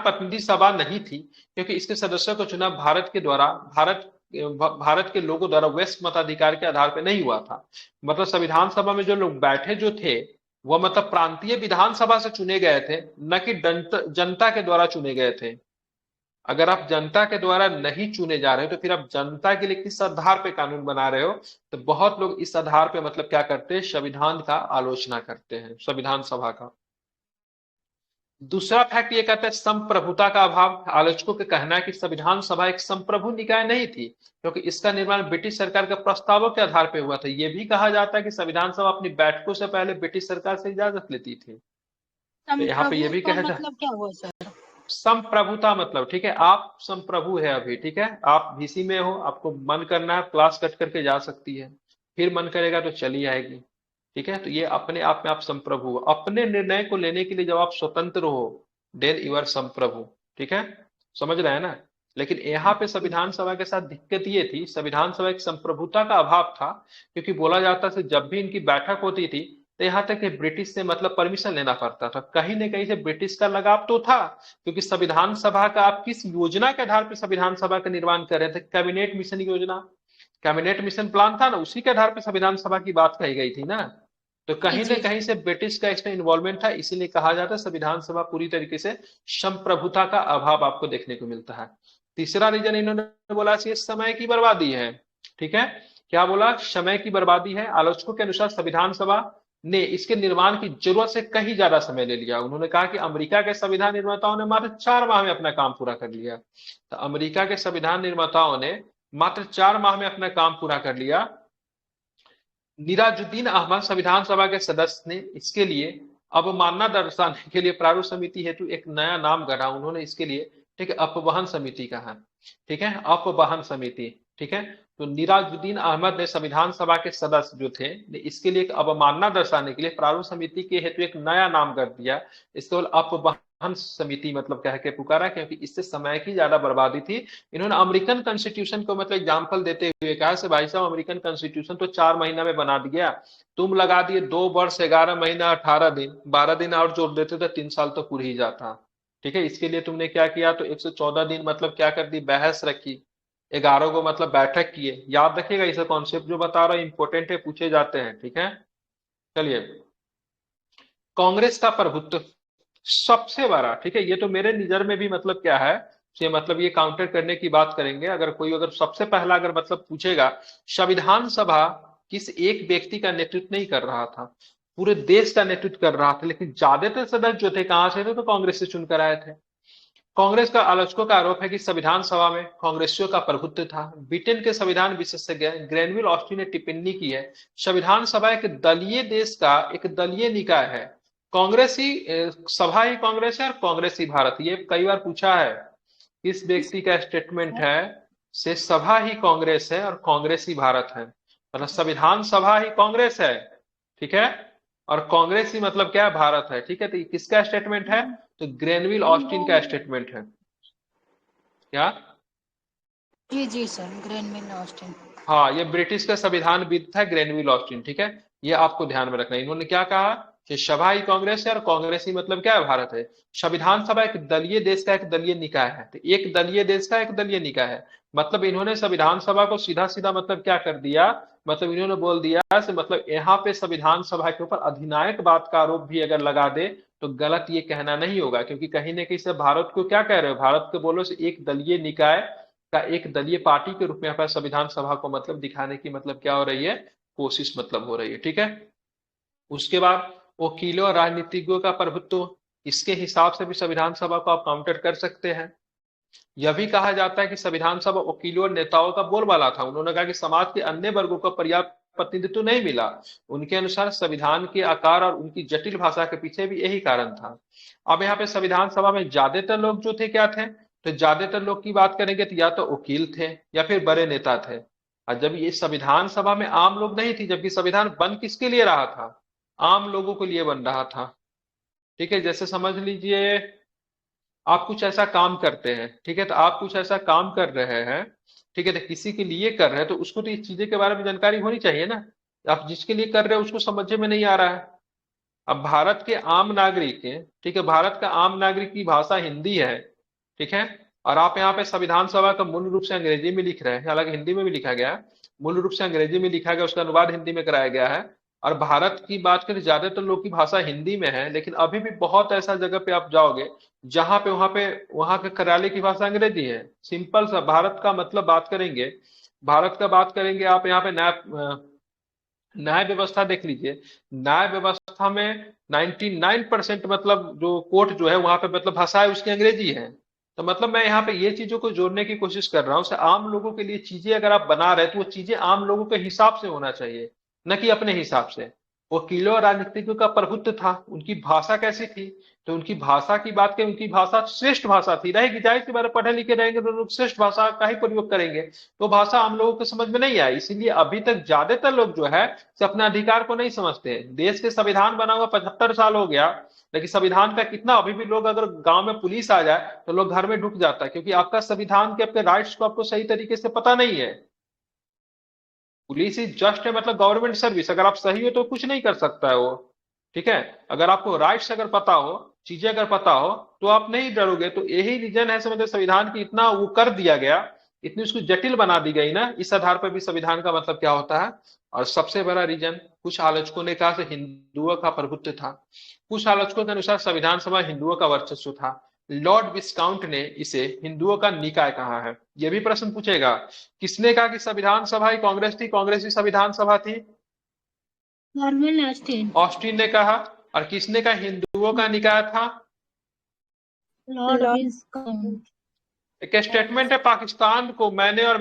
प्रतिनिधि सभा नहीं थी, क्योंकि इसके सदस्यों का चुनाव भारत के लोगों द्वारा वयस्क मताधिकार के आधार पर नहीं हुआ था। मतलब संविधान सभा में जो लोग बैठे जो थे, वह मतलब प्रांतीय विधानसभा से चुने गए थे, न कि जनता के द्वारा चुने गए थे। अगर आप जनता के द्वारा नहीं चुने जा रहे हो, तो फिर आप जनता के लिए किस आधार पे कानून बना रहे हो। तो बहुत लोग इस आधार पे मतलब क्या करते हैं, संविधान का आलोचना करते हैं, संविधान सभा का, दूसरा फैक्ट ये कहता है संप्रभुता का अभाव। आलोचकों का कहना है कि संविधान सभा एक संप्रभु निकाय नहीं थी, क्योंकि इसका निर्माण ब्रिटिश सरकार के प्रस्तावों के आधार पर हुआ था। यह भी कहा जाता है कि संविधान सभा अपनी बैठकों से पहले ब्रिटिश सरकार से इजाजत लेती थी। तो यहाँ पे ये संप्रभु भी का कहा जाए, मतलब क्या हुआ सर? संप्रभुता मतलब, ठीक है, आप संप्रभु है अभी, ठीक है, आप भीसी में हो, आपको मन करना है क्लास कट करके जा सकती है, फिर मन करेगा तो चली आएगी, ठीक है। तो ये अपने आप में आप संप्रभु हो। अपने निर्णय को लेने के लिए जब आप स्वतंत्र हो, देन यू आर संप्रभु, ठीक है, समझ रहे हैं ना। लेकिन यहाँ पे संविधान सभा के साथ दिक्कत ये थी, संविधान सभा एक संप्रभुता का अभाव था, क्योंकि बोला जाता था जब भी इनकी बैठक होती थी तो यहाँ तक कि ब्रिटिश से मतलब परमिशन लेना पड़ता था। कहीं न कहीं से ब्रिटिश का लगाव तो था, क्योंकि संविधान सभा का आप किस योजना के आधार पर संविधान सभा का निर्माण कर रहे थे? कैबिनेट मिशन योजना, कैबिनेट मिशन प्लान था ना, उसी के आधार पर संविधान सभा की बात कही गई थी ना। तो कहीं न कहीं से ब्रिटिश का इसमें इन्वॉल्वमेंट था, इसीलिए कहा जाता है संविधान सभा पूरी तरीके से संप्रभुता का अभाव आपको देखने को मिलता है। तीसरा रीजन इन्होंने बोला कि समय की बर्बादी है, ठीक है। क्या बोला? समय की बर्बादी है। आलोचकों के अनुसार संविधान सभा ने इसके निर्माण की जरूरत से कहीं ज्यादा समय ले लिया। उन्होंने कहा कि अमेरिका के संविधान निर्माताओं ने मात्र 4 माह में अपना काम पूरा कर लिया। तो अमेरिका के संविधान निर्माताओं ने मात्र 4 माह में अपना काम पूरा कर लिया। निराजुद्दीन अहमद संविधान सभा के सदस्य ने इसके लिए अवमानना दर्शाने के लिए प्रारूप समिति हेतु एक नया नाम गढ़ा। उन्होंने इसके लिए, ठीक है, अपवहन समिति कहा, ठीक है, अपवहन समिति, ठीक है। तो निराजुद्दीन अहमद ने संविधान सभा के सदस्य जो थे ने इसके लिए एक अवमानना दर्शाने के लिए प्रारूप समिति के हेतु एक नया नाम कर दिया। इसको अपवहन समिति मतलब कह के पुकारा, क्योंकि इससे समय की ज्यादा बर्बादी थी। इन्होंने अमेरिकन कॉन्स्टिट्यूशन को मतलब एग्जाम्पल देते हुए कहा से भाई साहब अमेरिकन कॉन्स्टिट्यूशन तो 4 महीना में बना दिया, तुम लगा दिए 2 वर्ष 11 महीना 18 दिन, 12 दिन और जोड़ देते तो 3 साल तो पूरी ही जाता, ठीक है। इसके लिए तुमने क्या किया? तो 114 दिन मतलब क्या कर दी? बहस रखी, 11 को मतलब बैठक किए। याद रखिएगा, इसे कॉन्सेप्ट जो बता रहा हूं इंपॉर्टेंट है, पूछे जाते हैं, ठीक है। चलिए, कांग्रेस का प्रभुत्व सबसे बड़ा, ठीक है, ये तो मेरे नजर में भी मतलब क्या है, ये मतलब ये काउंटर करने की बात करेंगे। अगर सबसे पहला अगर मतलब पूछेगा, संविधान सभा किस एक व्यक्ति का नेतृत्व नहीं कर रहा था, पूरे देश का नेतृत्व कर रहा था। लेकिन ज्यादातर सदस्य जो थे कहां से थे? तो कांग्रेस से चुनकर आए थे। कांग्रेस का आलोचकों का आरोप है कि संविधान सभा में कांग्रेसियों का प्रभुत्व था। ब्रिटेन के संविधान विशेषज्ञ ग्रेनविल ऑस्टिन ने टिप्पणी की है, संविधान सभा एक दलीय देश का एक दलीय निकाय है। कांग्रेस ही सभा ही कांग्रेस है और कांग्रेस ही भारत। ये कई बार पूछा है, इस व्यक्ति का स्टेटमेंट है से सभा ही कांग्रेस है और कांग्रेस ही भारत है। मतलब संविधान सभा ही कांग्रेस है, ठीक है, और कांग्रेस ही मतलब क्या है? भारत है, ठीक है। तो किसका स्टेटमेंट है? तो ग्रेनविल ऑस्टिन का स्टेटमेंट है। क्या? जी जी सर, ग्रेनविल ऑस्टिन। हाँ, ये ब्रिटिश का संविधानविद था ग्रेनविल ऑस्टिन, ठीक है। ये आपको ध्यान में रखना है। इन्होंने क्या कहा कि सभा ही कांग्रेस है और कांग्रेस ही मतलब क्या है? भारत है। संविधान सभा एक दलीय देश का एक दलीय निकाय है। तो एक दलीय देश का एक दलीय निकाय है, मतलब इन्होंने संविधान सभा को सीधा सीधा मतलब क्या कर दिया? मतलब इन्होंने बोल दिया से मतलब यहाँ पे संविधान सभा के ऊपर अधिनायकवाद का आरोप भी अगर लगा दे तो गलत ये कहना नहीं होगा, क्योंकि कहीं ना कहीं से भारत को क्या कह रहे हो? भारत के बोलो से एक दलीय निकाय का एक दलीय पार्टी के रूप में यहाँ पर संविधान सभा को मतलब दिखाने की मतलब क्या हो रही है? कोशिश मतलब हो रही है, ठीक है। उसके बाद वकीलों और राजनीतिज्ञों का प्रभुत्व, इसके हिसाब से भी संविधान सभा को आप काउंटर कर सकते हैं। यह भी कहा जाता है कि संविधान सभा वकीलों और नेताओं का बोलबाला था। उन्होंने कहा कि समाज के अन्य वर्गों को पर्याप्त प्रतिनिधित्व नहीं मिला। उनके अनुसार संविधान के आकार और उनकी जटिल भाषा के पीछे भी यही कारण था। अब यहाँ पे संविधान सभा में ज्यादातर लोग जो थे क्या थे? तो ज्यादातर लोग की बात करेंगे तो या तो वकील थे या फिर बड़े नेता थे। और जब ये संविधान सभा में आम लोग नहीं थी, जबकि संविधान बन किसके लिए रहा था? आम लोगों के लिए बन रहा था, ठीक है। जैसे समझ लीजिए आप कुछ ऐसा काम करते हैं, ठीक है, तो आप कुछ ऐसा काम कर रहे हैं, ठीक है, तो किसी के लिए कर रहे हैं तो उसको तो इस चीजें के बारे में जानकारी होनी चाहिए ना। आप जिसके लिए कर रहे हो उसको समझ में नहीं आ रहा है। अब भारत के आम नागरिक हैं, ठीक है, भारत का आम नागरिक की भाषा हिंदी है, ठीक है, और आप यहाँ पे संविधान सभा का मूल रूप से अंग्रेजी में लिख रहे हैं, हालांकि हिंदी में भी लिखा गया है, मूल रूप से अंग्रेजी में लिखा गया, उसका अनुवाद हिंदी में कराया गया है। और भारत की बात करें ज्यादातर लोग की भाषा हिंदी में है, लेकिन अभी भी बहुत ऐसा जगह पे आप जाओगे जहां पे वहां के कार्यालय की भाषा अंग्रेजी है। सिंपल सा भारत का मतलब बात करेंगे, भारत का बात करेंगे आप यहाँ पे नया न्याय व्यवस्था देख लीजिए, न्याय व्यवस्था में 99% मतलब जो कोर्ट जो है वहां पे मतलब भाषा है उसकी अंग्रेजी है। तो मतलब मैं यहाँ पे ये चीजों को जोड़ने की कोशिश कर रहा हूँ, से आम लोगों के लिए चीजें अगर आप बना रहे हैं तो वो चीजें आम लोगों के हिसाब से होना चाहिए, न कि अपने हिसाब से। वकीलों और राजनीतिज्ञों का प्रभुत्व था, उनकी भाषा कैसी थी, तो उनकी भाषा की बात करें, उनकी भाषा श्रेष्ठ भाषा थी, रहेगी, जाहिर सी बात है, पढ़े लिखे रहेंगे तो लोग श्रेष्ठ भाषा का ही प्रयोग करेंगे, तो भाषा आम लोगों को समझ में नहीं आई। इसीलिए अभी तक ज्यादातर लोग जो है से अपने अधिकार को नहीं समझते हैं। देश के संविधान बना हुआ 75 साल हो गया, लेकिन संविधान का कितना अभी भी लोग, अगर गांव में पुलिस आ जाए तो लोग घर में ढुक जाता है, क्योंकि आपका संविधान के अपने राइट्स को आपको सही तरीके से पता नहीं है। पुलिस इज जस्ट है मतलब गवर्नमेंट सर्विस, अगर आप सही हो तो कुछ नहीं कर सकता है वो, ठीक है। अगर आपको राइट्स अगर पता हो, चीजें अगर पता हो, तो आप नहीं डरोगे। तो यही रीजन है समझे संविधान की इतना वो कर दिया गया, इतनी उसको जटिल बना दी गई ना, इस आधार पर भी संविधान का मतलब क्या होता है। और सबसे बड़ा रीजन, कुछ आलोचकों ने कहा से हिंदुओं का प्रभुत्व था, कुछ आलोचकों के अनुसार संविधान सभा हिंदुओं का वर्चस्व था। लॉर्ड विस्काउंट ने इसे हिंदुओं का निकाय कहा है। यह भी प्रश्न पूछेगा, किसने कहा कि संविधान सभा ही कांग्रेस थी, कांग्रेस ही संविधान सभा थी? Normal Austin. ऑस्टिन ने कहा। और किसने कहा हिंदुओं का निकाय था? लॉर्ड लॉर्ड विस्काउंट। एक स्टेटमेंट है, पाकिस्तान को मैंने और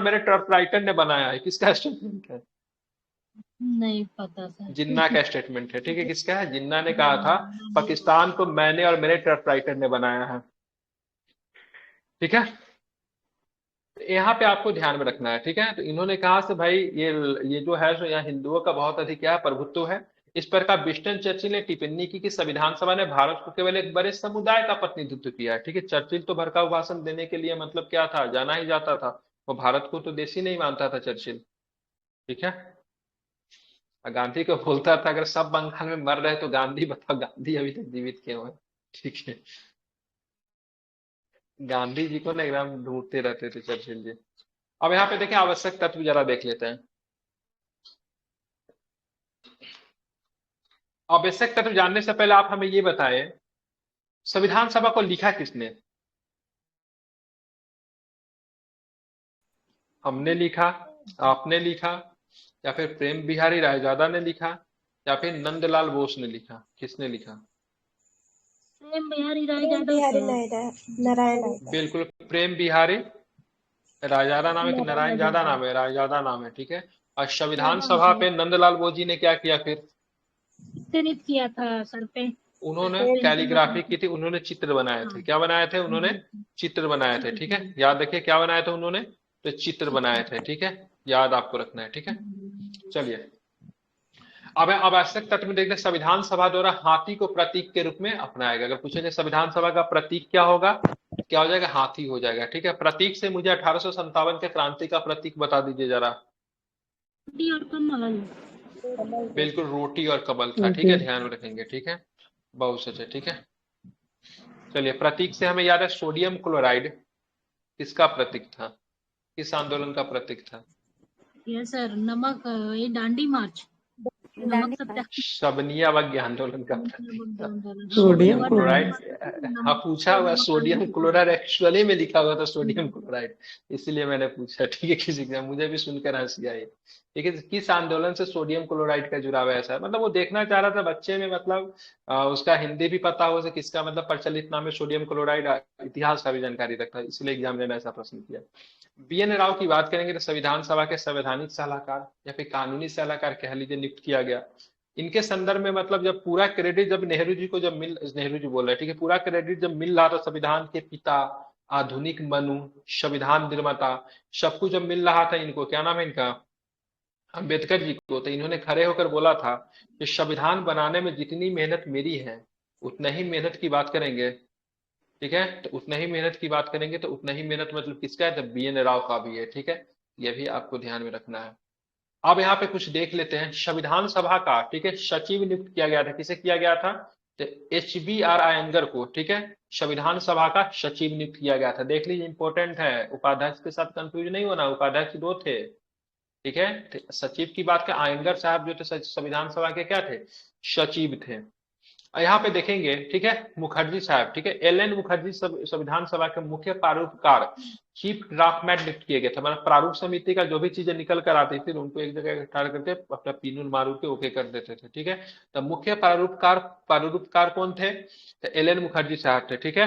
मेरे टाइपराइटर ने बनाया है, किसका स्टेटमेंट है? नहीं पता सर। जिन्ना का स्टेटमेंट है, ठीक है। किसका है? जिन्ना ने कहा था पाकिस्तान को मैंने और मेरे टाइपराइटर ने बनाया है, ठीक है। यहाँ पे आपको ध्यान में रखना है, ठीक है। तो इन्होंने कहा से भाई ये जो है सो यहाँ हिंदुओं का बहुत अधिक क्या है, प्रभुत्व है। इस पर का विंस्टन चर्चिल ने टिप्पणी की कि संविधान सभा ने भारत को केवल एक बड़े समुदाय का प्रतिनिधित्व किया है, ठीक है। चर्चिल तो भड़काऊ भाषण देने के लिए मतलब क्या था, जाना ही जाता था, वो भारत को तो देश ही नहीं मानता था चर्चिल, ठीक है। और गांधी को बोलता था अगर सब बंगाल में मर रहे तो गांधी बताओ, गांधी अभी तक जीवित क्यों है, ठीक है। गांधी जी को ना एकदम ढूंढते रहते थे चर्चिल जी। अब यहाँ पे देखें, आवश्यक तत्व जरा देख लेते हैं। आवश्यक तत्व जानने से पहले आप हमें ये बताएं, संविधान सभा को लिखा किसने? हमने लिखा, आपने लिखा, या फिर प्रेम बिहारी रायजादा ने लिखा, या फिर नंदलाल बोस ने लिखा? किसने लिखा? प्रेम बिहारी प्रेम रायजादा बिहारी सर। नारायण रायजादा। बिल्कुल, प्रेम बिहारी रायजादा नाम है कि नारायण ज्यादा रायजादा। नाम है? रायजादा नाम है, ठीक है। और संविधान ज्यादा सभा सर। पे नंदलाल बोस जी ने क्या किया फिर? उत्तीर्णित किया था सर पे। उन्होंने पेंसिल कैलीग्राफी बनाकर। की थी, उन्होंने चित्र बनाए थे। हाँ क्या बनाए थे उन्होंने? जी। चित्र बनाए थे, चित्र ठीक है। बनाए। याद रखिए क्या बनाए थे उन्होंने, तो चित्र बनाए थे, चित्र। ठीक है। याद आपको रखना है, ठीक है। चलिए, अब आवश्यक तत्व में देखते हैं, संविधान सभा द्वारा हाथी को प्रतीक के रूप में अपनाया गया। अगर पूछेंगे संविधान सभा का प्रतीक क्या होगा, क्या हो जाएगा? हाथी हो जाएगा, ठीक है। प्रतीक से मुझे 1857 के क्रांति का प्रतीक बता दीजिए जरा। रोटी और कमल। बिल्कुल, रोटी और कमल था, ठीक है, ध्यान में रखेंगे, ठीक है। बहुत सच है, ठीक है। चलिए, प्रतीक से हमें याद है सोडियम क्लोराइड किसका प्रतीक था, किस आंदोलन का प्रतीक था? ये सर नमक ये दांडी मार्च। नमक सत्याग्रह। शबनिया वज्ञ आंदोलन का प्रतीक था सोडियम सोडियम क्लोराइड। हाँ, पूछा हुआ सोडियम क्लोराइड, एक्चुअली में लिखा हुआ था सोडियम क्लोराइड, इसीलिए मैंने पूछा, ठीक है। किसी का मुझे भी सुनकर हंसी आई, ठीक है। किस आंदोलन से सोडियम क्लोराइड का जुड़ाव है? ऐसा मतलब वो देखना चाह रहा था बच्चे में, मतलब उसका हिंदी भी पता हो से किसका मतलब प्रचलित नाम है सोडियम क्लोराइड, इतिहास का भी जानकारी रखता है, इसलिए एग्जाम ने ऐसा प्रश्न किया। बी एन राव की बात करेंगे तो संविधान सभा के संवैधानिक सलाहकार या फिर कानूनी सलाहकार कह लीजिए नियुक्त किया गया। इनके संदर्भ में मतलब जब पूरा क्रेडिट जब नेहरू जी को जब मिल, नेहरू जी बोल रहे हैं, ठीक है, पूरा क्रेडिट जब मिल रहा था संविधान के पिता, आधुनिक मनु, संविधान निर्माता, सब कुछ जब मिल रहा था इनको, क्या नाम है इनका, अम्बेडकर जी को, तो इन्होंने खड़े होकर बोला था कि संविधान बनाने में जितनी मेहनत मेरी है उतना ही मेहनत की बात करेंगे, ठीक है। तो उतना ही मेहनत की बात करेंगे, तो उतना ही मेहनत मतलब किसका है, तो बी एन राव का भी है, ठीक है। ये भी आपको ध्यान में रखना है। अब यहाँ पे कुछ देख लेते हैं, संविधान सभा का, ठीक है, सचिव नियुक्त किया गया था, किसे किया गया था, तो एच बी आर आयंगर को, ठीक है, संविधान सभा का सचिव नियुक्त किया गया था। देख लीजिए, इंपॉर्टेंट है, उपाध्यक्ष के साथ कंफ्यूज नहीं होना, उपाध्यक्ष दो थे, ठीक है। तो सचिव की बात का, आयंगर साहब जो थे संविधान सभा के क्या थे, सचिव थे। यहाँ पे देखेंगे, ठीक है, मुखर्जी साहब, ठीक है, एल एन मुखर्जी संविधान सभा के मुख्य प्रारूपकार, चीफ ड्राफ्टमैन नियुक्त किए गए थे। मतलब प्रारूप समिति का जो भी चीजें निकल कर आती थी उनको एक जगह इकट्ठा करके अपना पीनूल मारू के ओके कर देते थे, ठीक है। तो मुख्य प्रारूपकार कौन थे? तो एल एन मुखर्जी साहब थे, ठीक है।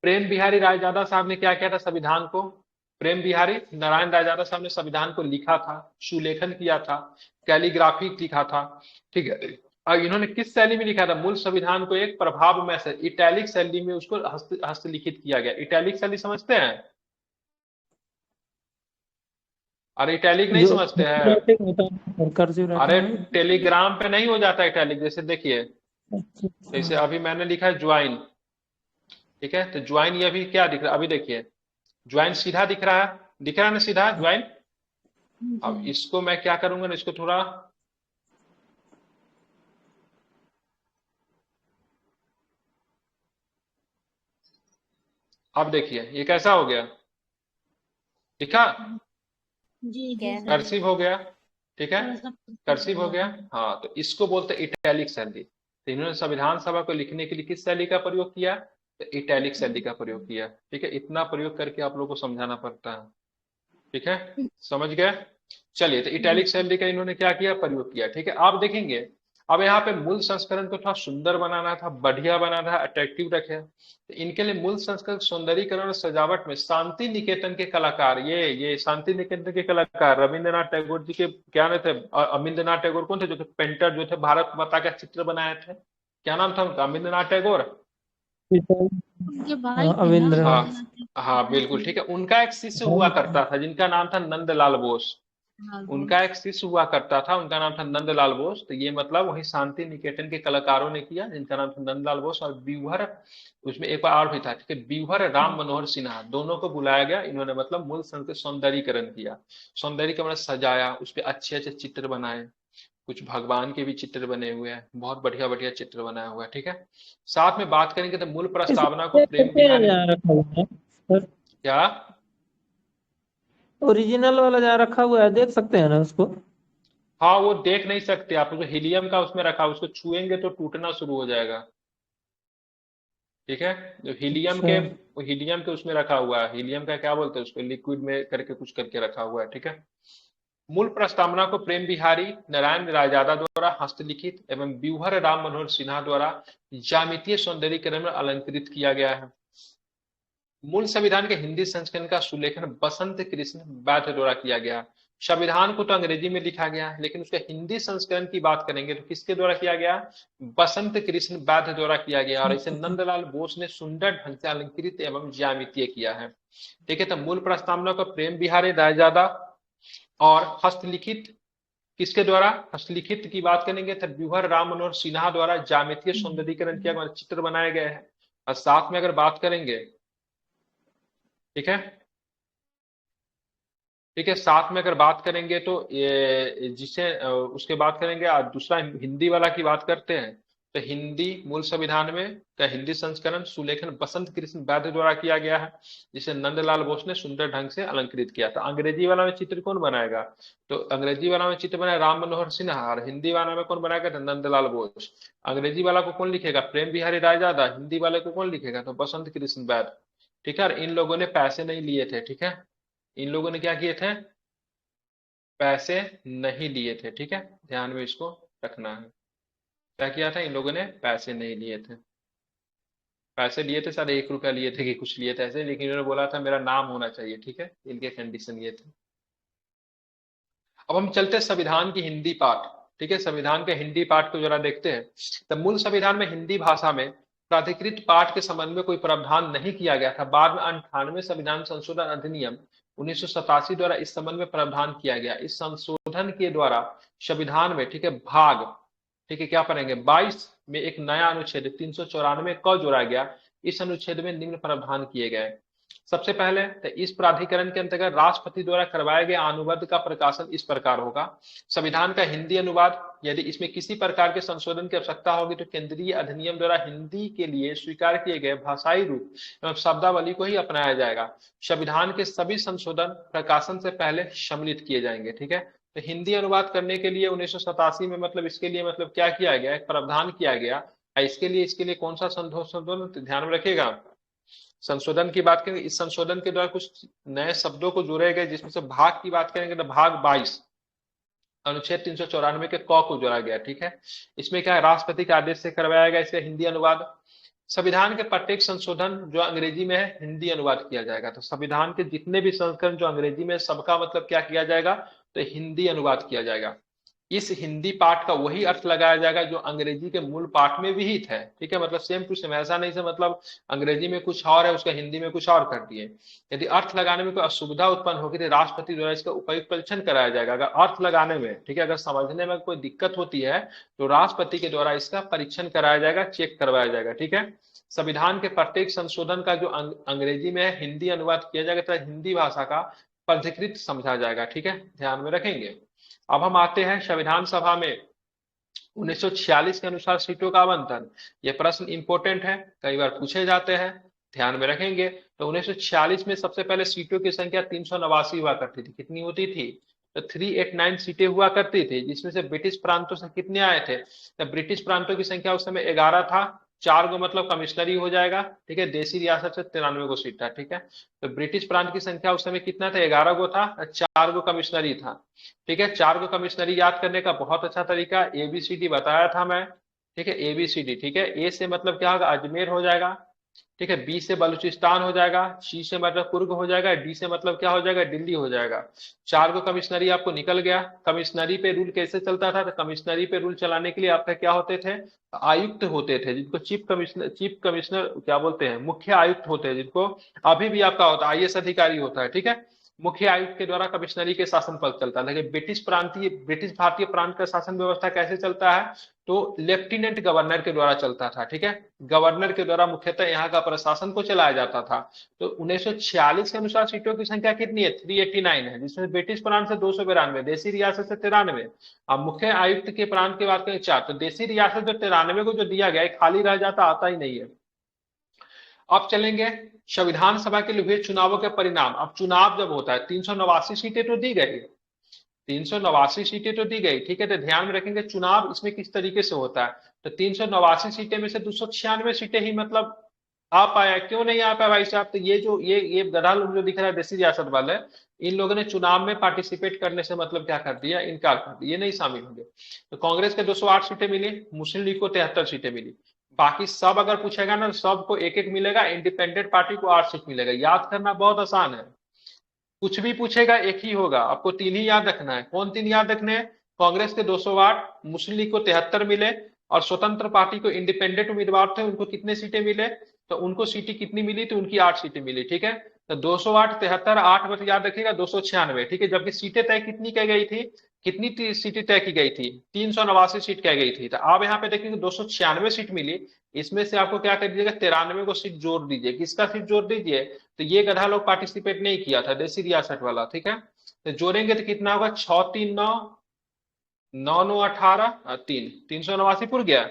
प्रेम बिहारी रायजादा साहब ने क्या किया था संविधान को? प्रेम बिहारी नारायण रायजादा साहब ने संविधान को लिखा था, सुलेखन किया था, कैलीग्राफी लिखा था, ठीक है। और इन्होंने किस शैली में लिखा था? मूल संविधान को एक प्रभावमय से इटैलिक शैली में उसको हस्तलिखित किया गया। इटैलिक शैली समझते हैं? अरे इटैलिक नहीं जो समझते हैं? कर्सिव होता है, कर्सिव रहता अरे है। टेलीग्राम पे नहीं हो जाता इटैलिक, जैसे देखिए, अच्छा, जैसे अच्छा। अभी मैंने लिखा है ज्वाइन, ठीक है, तो ज्वाइन ये अभी क्या दिख रहा है? अभी देखिए ज्वाइन सीधा दिख रहा है, दिख रहा है ना सीधा ज्वाइन। अब जी इसको मैं क्या करूंगा ना, इसको थोड़ा अब देखिए ये कैसा हो गया, दिखा? जी सर। कर्सिव हो गया, ठीक है, थोड़ा सा कर्सिव हो गया गया। है। हाँ, तो इसको बोलते हैं इटैलिक शैली। तो इन्होंने संविधान सभा को लिखने के लिए किस शैली का प्रयोग किया? तो इटैलिक शैली का प्रयोग किया, ठीक है। इतना प्रयोग करके आप लोगों को समझाना पड़ता है, ठीक है, समझ गए? चलिए, तो इटैलिक शैली का इन्होंने क्या किया? प्रयोग किया, ठीक है। आप देखेंगे अब यहाँ पे मूल संस्करण को थोड़ा सुंदर बनाना था, बढ़िया बनाना था, अट्रैक्टिव रखे, तो इनके लिए मूल संस्करण सौंदर्यीकरण और सजावट में शांति निकेतन के कलाकार, ये शांति निकेतन के कलाकार रविंद्रनाथ टैगोर जी के क्या नाम थे? अमिंद्रनाथ टैगोर कौन थे जो थे पेंटर, जो थे भारत माता का चित्र बनाए थे? क्या नाम था उनका? अमिंद्रनाथ टैगोर। उनके भाई थे ना अविंद्रनाथ। हाँ हाँ रविंद्रनाथ बिल्कुल, ठीक है। उनका एक शिष्य हुआ करता था जिनका नाम था नंदलाल बोस। उनका बोस। एक शिष्य हुआ करता था, उनका नाम था नंदलाल बोस। तो ये मतलब वही शांति निकेतन के कलाकारों ने किया, जिनका नाम था नंदलाल बोस। और ब्यूहर, उसमें एक बार और भी था, ठीक है, ब्यूहर राम मनोहर सिन्हा, दोनों को बुलाया गया। इन्होंने मतलब मूल संघ के सौंदर्यीकरण किया। सौंदर्य का मतलब सजाया, उस पर अच्छे अच्छे चित्र बनाए, कुछ भगवान के भी चित्र बने हुए हैं, बहुत बढ़िया बढ़िया चित्र बनाया हुआ है, ठीक है। साथ में बात करेंगे तो मूल प्रस्तावना को प्रेम इसमें बिहारी, जहाँ रखा हुआ है सर, क्या? ओरिजिनल वाला जहाँ रखा हुआ है, देख सकते हैं ना उसको? हाँ, वो देख नहीं सकते आप, जो हीलियम का उसमें रखा, उसको छुएंगे तो टूटना शुरू हो जाएगा, ठीक है। जो हीलियम अच्छा। के, वो हीलियम के उसमें रखा हुआ है, हीलियम का क्या बोलते हैं उसको, लिक्विड में करके कुछ करके रखा हुआ है, ठीक है। मूल प्रस्तावना को प्रेम बिहारी नारायण रायजादा द्वारा हस्तलिखित एवं ब्यूहर राम मनोहर सिन्हा द्वारा ज्यामितीय सौंदर्यीकरण में अलंकृत किया गया है। मूल संविधान के हिंदी संस्करण का सुलेखन बसंत कृष्ण वैद्य द्वारा किया गया। संविधान को तो अंग्रेजी में लिखा गया है, लेकिन उसके हिंदी संस्करण की बात करेंगे तो किसके द्वारा किया गया? बसंत कृष्ण वैद्य द्वारा किया गया। और इसे नंदलाल बोस ने सुंदर ढंग से अलंकृत एवं ज्यामितीय किया है, ठीक है। तो मूल प्रस्तावना को प्रेम बिहारी रायजादा और हस्तलिखित, किसके द्वारा हस्तलिखित की बात करेंगे तो ब्यूहर राम मनोहर सिन्हा द्वारा ज्यामितीय सौंदर्यीकरण किया गया, चित्र बनाए गए हैं। और साथ में अगर बात करेंगे, ठीक है, ठीक है, साथ में अगर बात करेंगे तो ये जिसे उसके बात करेंगे, दूसरा हिंदी वाला की बात करते हैं। तो हिंदी मूल संविधान में का हिंदी संस्करण सुलेखन बसंत कृष्ण वैद्य द्वारा किया गया है, जिसे नंदलाल बोस ने सुंदर ढंग से अलंकृत किया था। अंग्रेजी वाला में चित्र कौन बनाएगा? तो अंग्रेजी वाला में चित्र बनाया राम मनोहर सिन्हा, और हिंदी वाला में कौन बनाएगा? तो नंदलाल बोस। अंग्रेजी वाला को कौन लिखेगा? प्रेम बिहारी रायजादा। हिंदी वाले को कौन लिखेगा? तो बसंत कृष्ण वैद्य, ठीक है। और इन लोगों ने पैसे नहीं लिए थे, ठीक है, इन लोगों ने क्या किए थे? पैसे नहीं लिए थे, ठीक है, ध्यान में इसको रखना है। क्या किया था इन लोगों ने? पैसे नहीं लिए थे। पैसे लिए थे, शायद 1 रुपया लिए थे कि कुछ लिए थे ऐसे, लेकिन इन्होंने बोला था मेरा नाम होना चाहिए, ठीक है, इनके कंडीशन ये थे। अब हम चलते हैं संविधान की हिंदी पाठ, ठीक है, संविधान के हिंदी पाठ को जरा देखते हैं। तो मूल संविधान में हिंदी भाषा में प्राधिकृत पाठ के संबंध में कोई प्रावधान नहीं किया गया था। बाद में 98 संविधान संशोधन अधिनियम 1987 द्वारा इस संबंध में प्रावधान किया गया। इस संशोधन के द्वारा संविधान में, ठीक है, भाग, ठीक है, क्या पढ़ेंगे 22 में एक नया अनुच्छेद 394 क जोड़ा गया। इस अनुच्छेद में निम्न प्रावधान किए गए। सबसे पहले तो इस प्राधिकरण के अंतर्गत राष्ट्रपति द्वारा करवाए गए अनुबंध का प्रकाशन इस प्रकार होगा। संविधान का हिंदी अनुवाद, यदि इसमें किसी प्रकार के संशोधन की आवश्यकता होगी तो केंद्रीय अधिनियम द्वारा हिंदी के लिए स्वीकार किए गए भाषाई रूप एवं शब्दावली को ही अपनाया जाएगा। संविधान के सभी संशोधन प्रकाशन से पहले सम्मिलित किए जाएंगे, ठीक है। तो हिंदी अनुवाद करने के लिए 1987 में मतलब इसके लिए मतलब क्या किया गया, एक प्रावधान किया गया। इसके लिए कौन सा संशोधन ध्यान में रखिएगा। संशोधन की बात करेंगे, इस संशोधन के द्वारा कुछ नए शब्दों को जोड़े गए, जिसमें से भाग की बात करेंगे तो भाग 22 अनुच्छेद 394 के क को जोड़ा गया। ठीक है, इसमें क्या है, राष्ट्रपति के आदेश से करवाया गया इसका हिंदी अनुवाद। संविधान के प्रत्येक संशोधन जो अंग्रेजी में है हिंदी अनुवाद किया जाएगा। तो संविधान के जितने भी संस्करण जो अंग्रेजी में, सबका मतलब क्या किया जाएगा, तो हिंदी अनुवाद किया जाएगा। इस हिंदी पाठ का वही अर्थ लगाया जाएगा जो अंग्रेजी के मूल पाठ में विहित है। ठीक है, मतलब सेम टू सेम, ऐसा नहीं से मतलब अंग्रेजी में कुछ और है उसका हिंदी में कुछ और कर दिए। यदि अर्थ लगाने में कोई असुविधा उत्पन्न होगी तो राष्ट्रपति द्वारा इसका उपयुक्त परीक्षण कराया जाएगा। अगर अर्थ लगाने में, ठीक है, अगर समझने में कोई दिक्कत होती है तो राष्ट्रपति के द्वारा इसका परीक्षण कराया जाएगा, चेक करवाया जाएगा। ठीक है, संविधान के प्रत्येक संशोधन का जो अंग्रेजी में है हिंदी अनुवाद किया जाएगा तथा हिंदी भाषा का प्राधिकृत समझा जाएगा। ठीक है, ध्यान में रखेंगे। अब हम आते हैं संविधान सभा में 1946 के अनुसार सीटों का आवंटन। यह प्रश्न इंपॉर्टेंट है, कई बार पूछे जाते हैं, ध्यान में रखेंगे। तो 1946 में सबसे पहले सीटों की संख्या 389 हुआ करती थी। कितनी होती थी, तो 389 सीटें हुआ करती थी, जिसमें से ब्रिटिश प्रांतों से कितने आए थे, तो ब्रिटिश प्रांतों की संख्या उस समय 11 था, 4 को मतलब कमिश्नरी हो जाएगा। ठीक है, देशी रियासत से 93 को सीट था। ठीक है, तो ब्रिटिश प्रांत की संख्या उस समय कितना था, 11 को था, 4 को कमिश्नरी था। ठीक है, 4 को कमिश्नरी याद करने का बहुत अच्छा तरीका ABCD बताया था मैं। ठीक है, ABCD। ठीक है, ए से मतलब क्या होगा, अजमेर हो जाएगा। ठीक है, बी से बलूचिस्तान हो जाएगा, सी से मतलब कुर्ग हो जाएगा, डी से मतलब क्या हो जाएगा, दिल्ली हो जाएगा। 4 को कमिश्नरी आपको निकल गया। कमिश्नरी पे रूल कैसे चलता था, तो कमिश्नरी पे रूल चलाने के लिए आपका क्या होते थे, आयुक्त होते थे, जिनको चीफ कमिश्नर क्या बोलते हैं, मुख्य आयुक्त होते हैं, जिनको अभी भी आपका होता है IAS अधिकारी होता है। ठीक है, मुख्य आयुक्त के द्वारा कमिश्नरी के शासन पर चलता है। लेकिन ब्रिटिश भारतीय प्रांत का शासन व्यवस्था कैसे चलता है, तो लेफ्टिनेंट गवर्नर के द्वारा चलता था। ठीक है, गवर्नर के द्वारा मुख्यतः यहाँ का प्रशासन को चलाया जाता था। तो 1946 के अनुसार सीटों की संख्या कितनी है, 389 है, जिसमें ब्रिटिश प्रांत से 292, देशी रियासत से 93। अब मुख्य आयुक्त के प्रांत की बात करें 4, तो देशी रियासत जो 93 को जो दिया गया है खाली रह जाता, आता ही नहीं है। अब चलेंगे संविधान सभा के लिए हुए चुनावों के परिणाम। अब चुनाव जब होता है 389 सीटें तो दी गई, 389 सीटें तो दी गई। ठीक है, तो ध्यान में रखेंगे चुनाव इसमें किस तरीके से होता है। तो 389 सीटें में से 296 सीटें ही मतलब आ पाया। क्यों नहीं आ पाया भाई साहब, तो ये जो ये गधा लोग जो दिख रहा है देशी रियासत वाले, इन लोगों ने चुनाव में पार्टिसिपेट करने से मतलब क्या कर दिया, इनकार कर दिया, ये नहीं शामिल होंगे। तो कांग्रेस के 208 सीटें मिली, मुस्लिम लीग को 73 सीटें मिली। बाकी सब अगर पूछेगा ना, सबको एक एक मिलेगा, इंडिपेंडेंट पार्टी को 8 सीट मिलेगा। याद करना बहुत आसान है, कुछ भी पूछेगा एक ही होगा, आपको 3 ही याद रखना है। कौन 3 याद रखने हैं, कांग्रेस के 208, मुस्लिम लीग को 73 मिले, और स्वतंत्र पार्टी को इंडिपेंडेंट उम्मीदवार थे उनको कितने सीटें मिले, तो उनको सीटें कितनी मिली, तो उनकी 8 सीटें मिली। ठीक है, तो 208, 73, 8 बस याद रखिएगा, 296। ठीक है, जबकि सीटें तय कितनी कह गई थी, कितनी सीटें तय की गई थी, 389 सीट कह गई थी। तो आप यहाँ पे देखिए 296 सीट मिली, इसमें से आपको क्या कर दीजिएगा, 93 को सीट जोड़ दीजिए। किसका सीट जोड़ दीजिए, तो ये गधा लोग पार्टिसिपेट नहीं किया था, देशी रियासत वाला। ठीक है, तो जोड़ेंगे तो कितना होगा, 6 3 9 9 9 18 3 389 पुर गया।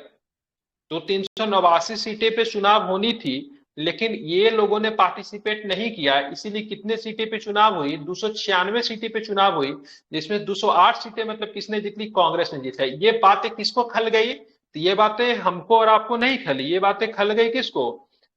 तो 389 सीटें पे चुनाव होनी थी, लेकिन ये लोगों ने पार्टिसिपेट नहीं किया, इसीलिए कितने सीटें पे चुनाव हुई, 296 सीटें पे चुनाव हुई, जिसमें 208 सीटें मतलब किसने जीती, कांग्रेस ने जीता। ये बातें किसको खल गई, तो ये बातें हमको और आपको नहीं खली, ये बातें खल गई किसको,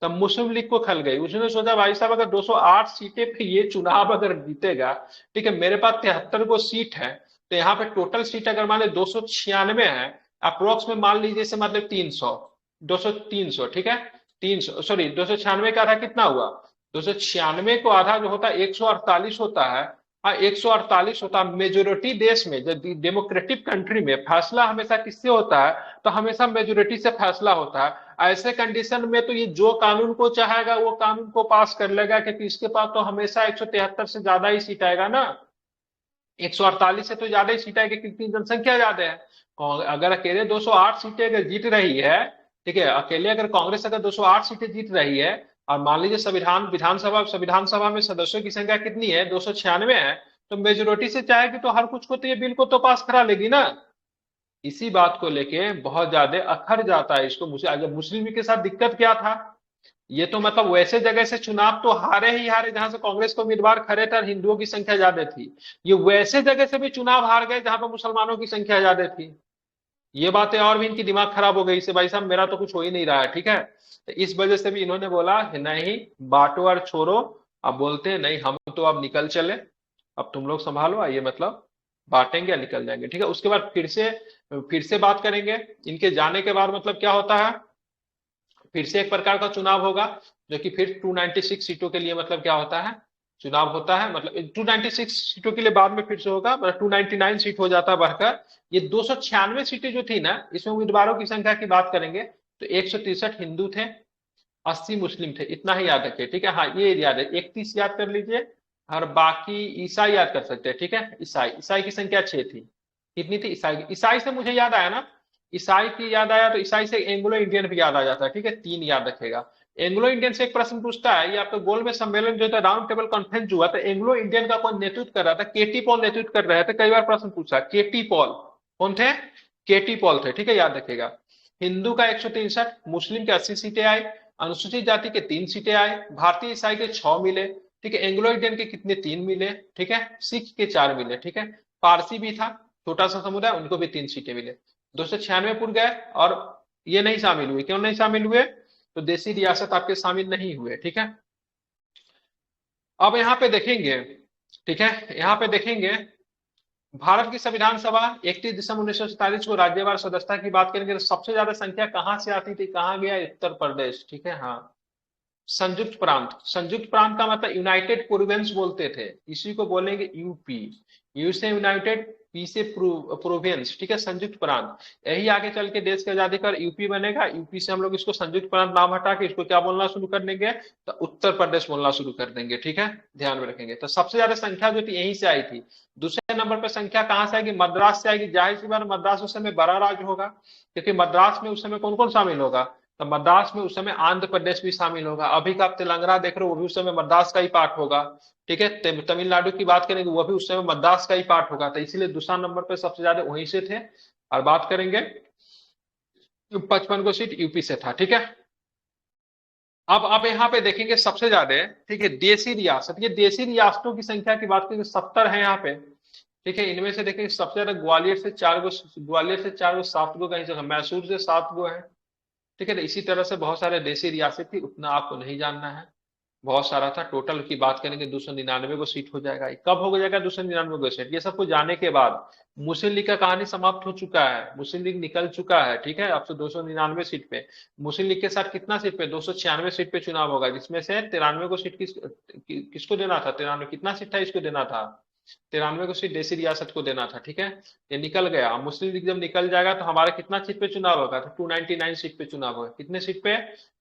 तब मुस्लिम लीग को खल गई। उसने सोचा भाई साहब अगर 208 सीटें पे ये चुनाव अगर जीतेगा, ठीक है, मेरे पास 73 को सीट है, तो यहाँ पे टोटल सीट अगर मान ली 296 है, अप्रोक्स में मान लीजिए से मतलब 300, ठीक है, 300 सॉरी 296 का आधा कितना हुआ, 296 को आधा जो होता है 148 होता है। हाँ, 148 होता है। मेजोरिटी देश में, जब डेमोक्रेटिक कंट्री में फैसला हमेशा किससे होता है, तो हमेशा मेजोरिटी से फैसला होता है। ऐसे कंडीशन में तो ये जो कानून को चाहेगा वो कानून को पास कर लेगा, क्योंकि इसके पास तो हमेशा 173 से ज्यादा ही सीट आएगा ना, 148 से तो ज्यादा ही सीट आएगी, कितनी जनसंख्या ज्यादा है। अगर अकेले 208 सीटें अगर जीत रही है, ठीक है, अकेले अगर कांग्रेस अगर 208 सीटें जीत रही है, और मान लीजिए संविधान सभा में सदस्यों की संख्या कितनी है, 296 है, तो मेजोरिटी से चाहेगी तो हर कुछ को तो ये बिल को तो पास करा लेगी ना। इसी बात को लेके बहुत ज्यादा अखर जाता है इसको। मुस्लिम लीग के साथ दिक्कत क्या था, ये तो मतलब वैसे जगह से चुनाव तो हारे ही हारे जहां से कांग्रेस के उम्मीदवार खड़े थे और हिंदुओं की संख्या ज्यादा थी। ये वैसे जगह से भी चुनाव हार गए जहां पर मुसलमानों की संख्या ज्यादा थी। ये बातें और भी इनकी दिमाग खराब हो गई। इससे भाई साहब मेरा तो कुछ हो ही नहीं रहा है, ठीक है। तो इस वजह से भी इन्होंने बोला नहीं, बांटो और छोड़ो। अब बोलते हैं नहीं, हम तो अब निकल चले, अब तुम लोग संभालो, आइए मतलब बांटेंगे या निकल जाएंगे, ठीक है। उसके बाद फिर से बात करेंगे। इनके जाने के बाद मतलब क्या होता है, फिर से एक प्रकार का चुनाव होगा, जो कि फिर 296 सीटों के लिए मतलब क्या होता है, चुनाव होता है। मतलब 296 सीटों के लिए बाद में फिर से होगा, मतलब 299 सीट हो जाता है बढ़कर। ये 296 सीटें जो थी ना, इसमें उम्मीदवारों की संख्या की बात करेंगे तो 163 हिंदू थे, 80 मुस्लिम थे, इतना ही याद रखिए, ठीक है। हाँ ये याद है, 31 याद कर लीजिए, और बाकी ईसाई याद कर सकते हैं, ठीक है। ईसाई ईसाई की संख्या 6 थी। कितनी थी ईसाई? ईसाई से मुझे याद आया ना, ईसाई की याद आया तो ईसाई से एंग्लो इंडियन भी याद आ जाता है, ठीक है। 3 याद रखेगा। एंग्लो इंडियन से एक प्रश्न पूछता है, ये आपका गोल में सम्मेलन जो था, राउंड टेबल कॉन्फ्रेंस जो हुआ था, एंग्लो इंडियन का कौन नेतृत्व कर रहा था? केटी पॉल नेतृत्व कर रहे थे, कई बार प्रश्न पूछा। केटी पॉल कौन थे? केटी पॉल थे, ठीक है, याद रखेगा। हिंदू का 163, मुस्लिम के 80 सीटें आई, अनुसूचित जाति के 3 सीटें आए, भारतीय ईसाई के 6 मिले, ठीक है। एंग्लो इंडियन के कितने? 3 मिले, ठीक है। सिख के 4 मिले, ठीक है। पारसी भी था, छोटा सा समुदाय, उनको भी 3 सीटें मिले। 296 पुर गए, और ये नहीं शामिल हुए। क्यों नहीं शामिल हुए? तो देसी रियासत आपके शामिल नहीं हुए, ठीक है। अब यहाँ पे देखेंगे, ठीक है, यहाँ पे देखेंगे भारत की संविधान सभा 31 दिसंबर 1947 को राज्यवार सदस्यता की बात करेंगे तो सबसे ज्यादा संख्या कहां से आती थी? कहां गया? उत्तर प्रदेश, ठीक है। हाँ, संयुक्त प्रांत। संयुक्त प्रांत का मतलब यूनाइटेड प्रोविंस बोलते थे, इसी को बोलेंगे यूपी। यू से यूनाइटेड, पी से प्रोविंस, ठीक है, संयुक्त प्रांत। यही आगे चल के देश की आजादी कर यूपी बनेगा। यूपी से हम लोग इसको संयुक्त प्रांत नाम हटा के इसको क्या बोलना शुरू कर देंगे? तो उत्तर प्रदेश बोलना शुरू कर देंगे, ठीक है, ध्यान में रखेंगे। तो सबसे ज्यादा संख्या जो थी यहीं से आई थी। दूसरे नंबर पर संख्या कहां से आएगी? मद्रास से आएगी। जाहिर सी बात, मद्रास उस समय बड़ा राज्य होगा, क्योंकि मद्रास में उस समय कौन कौन शामिल होगा? तो मद्रास में उस समय आंध्र प्रदेश भी शामिल होगा। अभी का आप तेलंगाना देख रहे हो, वो भी उस समय मद्रास का ही पार्ट होगा, ठीक है। तमिलनाडु की बात करेंगे, वो भी उस समय मद्रास का ही पार्ट होगा। तो इसीलिए दूसरा नंबर पर सबसे ज्यादा वहीं से थे। और बात करेंगे 55 को सीट यूपी से था, ठीक है। अब आप यहाँ पे देखेंगे सबसे ज्यादा, ठीक है, देसी रियासत। ये देसी रियासतों की संख्या की बात करेंगे 70 है यहाँ पे, ठीक है। इनमें से देखेंगे सबसे ज्यादा ग्वालियर से 4 गो, 7 गो कहीं से, मैसूर से 7 गो है, ठीक है। तो इसी तरह से बहुत सारे देसी रियासत थी, उतना आपको नहीं जानना है, बहुत सारा था। टोटल की बात करेंगे 299 को सीट हो जाएगा। कब हो जाएगा 299 को सीट? ये सब कुछ जाने के बाद मुस्लिम लीग का कहानी समाप्त हो चुका है, मुस्लिम लीग निकल चुका है, ठीक है। अब तो 299 सीट पे, मुस्लिम लीग के साथ कितना सीट पे? 296 सीट पे चुनाव होगा, जिसमें से 93 को सीट किसको देना था? 93 कितना सीट था इसको देना था? 93 को सीट देसी रियासत को देना था, ठीक है। ये निकल गया। मुस्लिम लीग जब निकल जाएगा तो हमारा कितना सीट पे चुनाव होगा? तो 299 सीट पे चुनाव होगा। कितने सीट पे?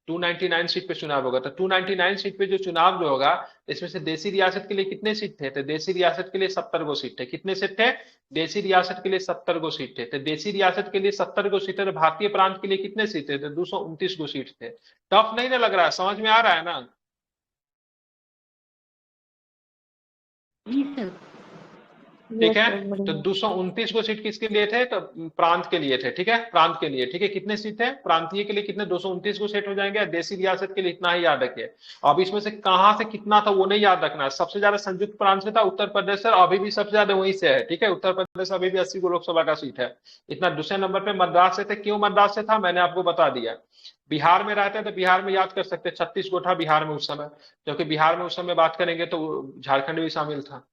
299 सीट पे चुनाव होगा। तो 299 सीट पे जो चुनाव जो होगा, इसमें से देसी रियासत के लिए कितने सीट थे? तो देसी रियासत के लिए 70 गो सीट थे। कितने सीट थे? देसी रियासत के लिए 70 गो सीट थे। तो देसी रियासत के लिए 70 गो सीट है, तो भारतीय प्रांत के लिए कितने सीट थे? तो 229 गो सीट थे। टफ नहीं ना लग रहा है? समझ में आ रहा है ना? जी सर। ठीक है। सर तो बढ़िया। 229 को सीट किसके लिए थे? तो प्रांत के लिए थे, ठीक है, प्रांत के लिए, ठीक है। कितने सीट है प्रांतीय के लिए? कितने? 229 को सीट हो जाएंगे। देसी रियासत के लिए इतना ही याद रखिए। अब इसमें से कहां से कितना था वो नहीं याद रखना है। सबसे ज्यादा संयुक्त प्रांत से था, उत्तर प्रदेश से, अभी भी सबसे ज्यादा वहीं से है, ठीक है। उत्तर प्रदेश अभी भी 80 को लोकसभा का सीट है, इतना। दूसरे नंबर पे मद्रास से थे। क्यों मद्रास से था मैंने आपको बता दिया। बिहार में रहते हैं तो बिहार में याद कर सकते, 36 को था बिहार में उस समय, क्योंकि बिहार में उस समय बात करेंगे तो झारखंड भी शामिल था।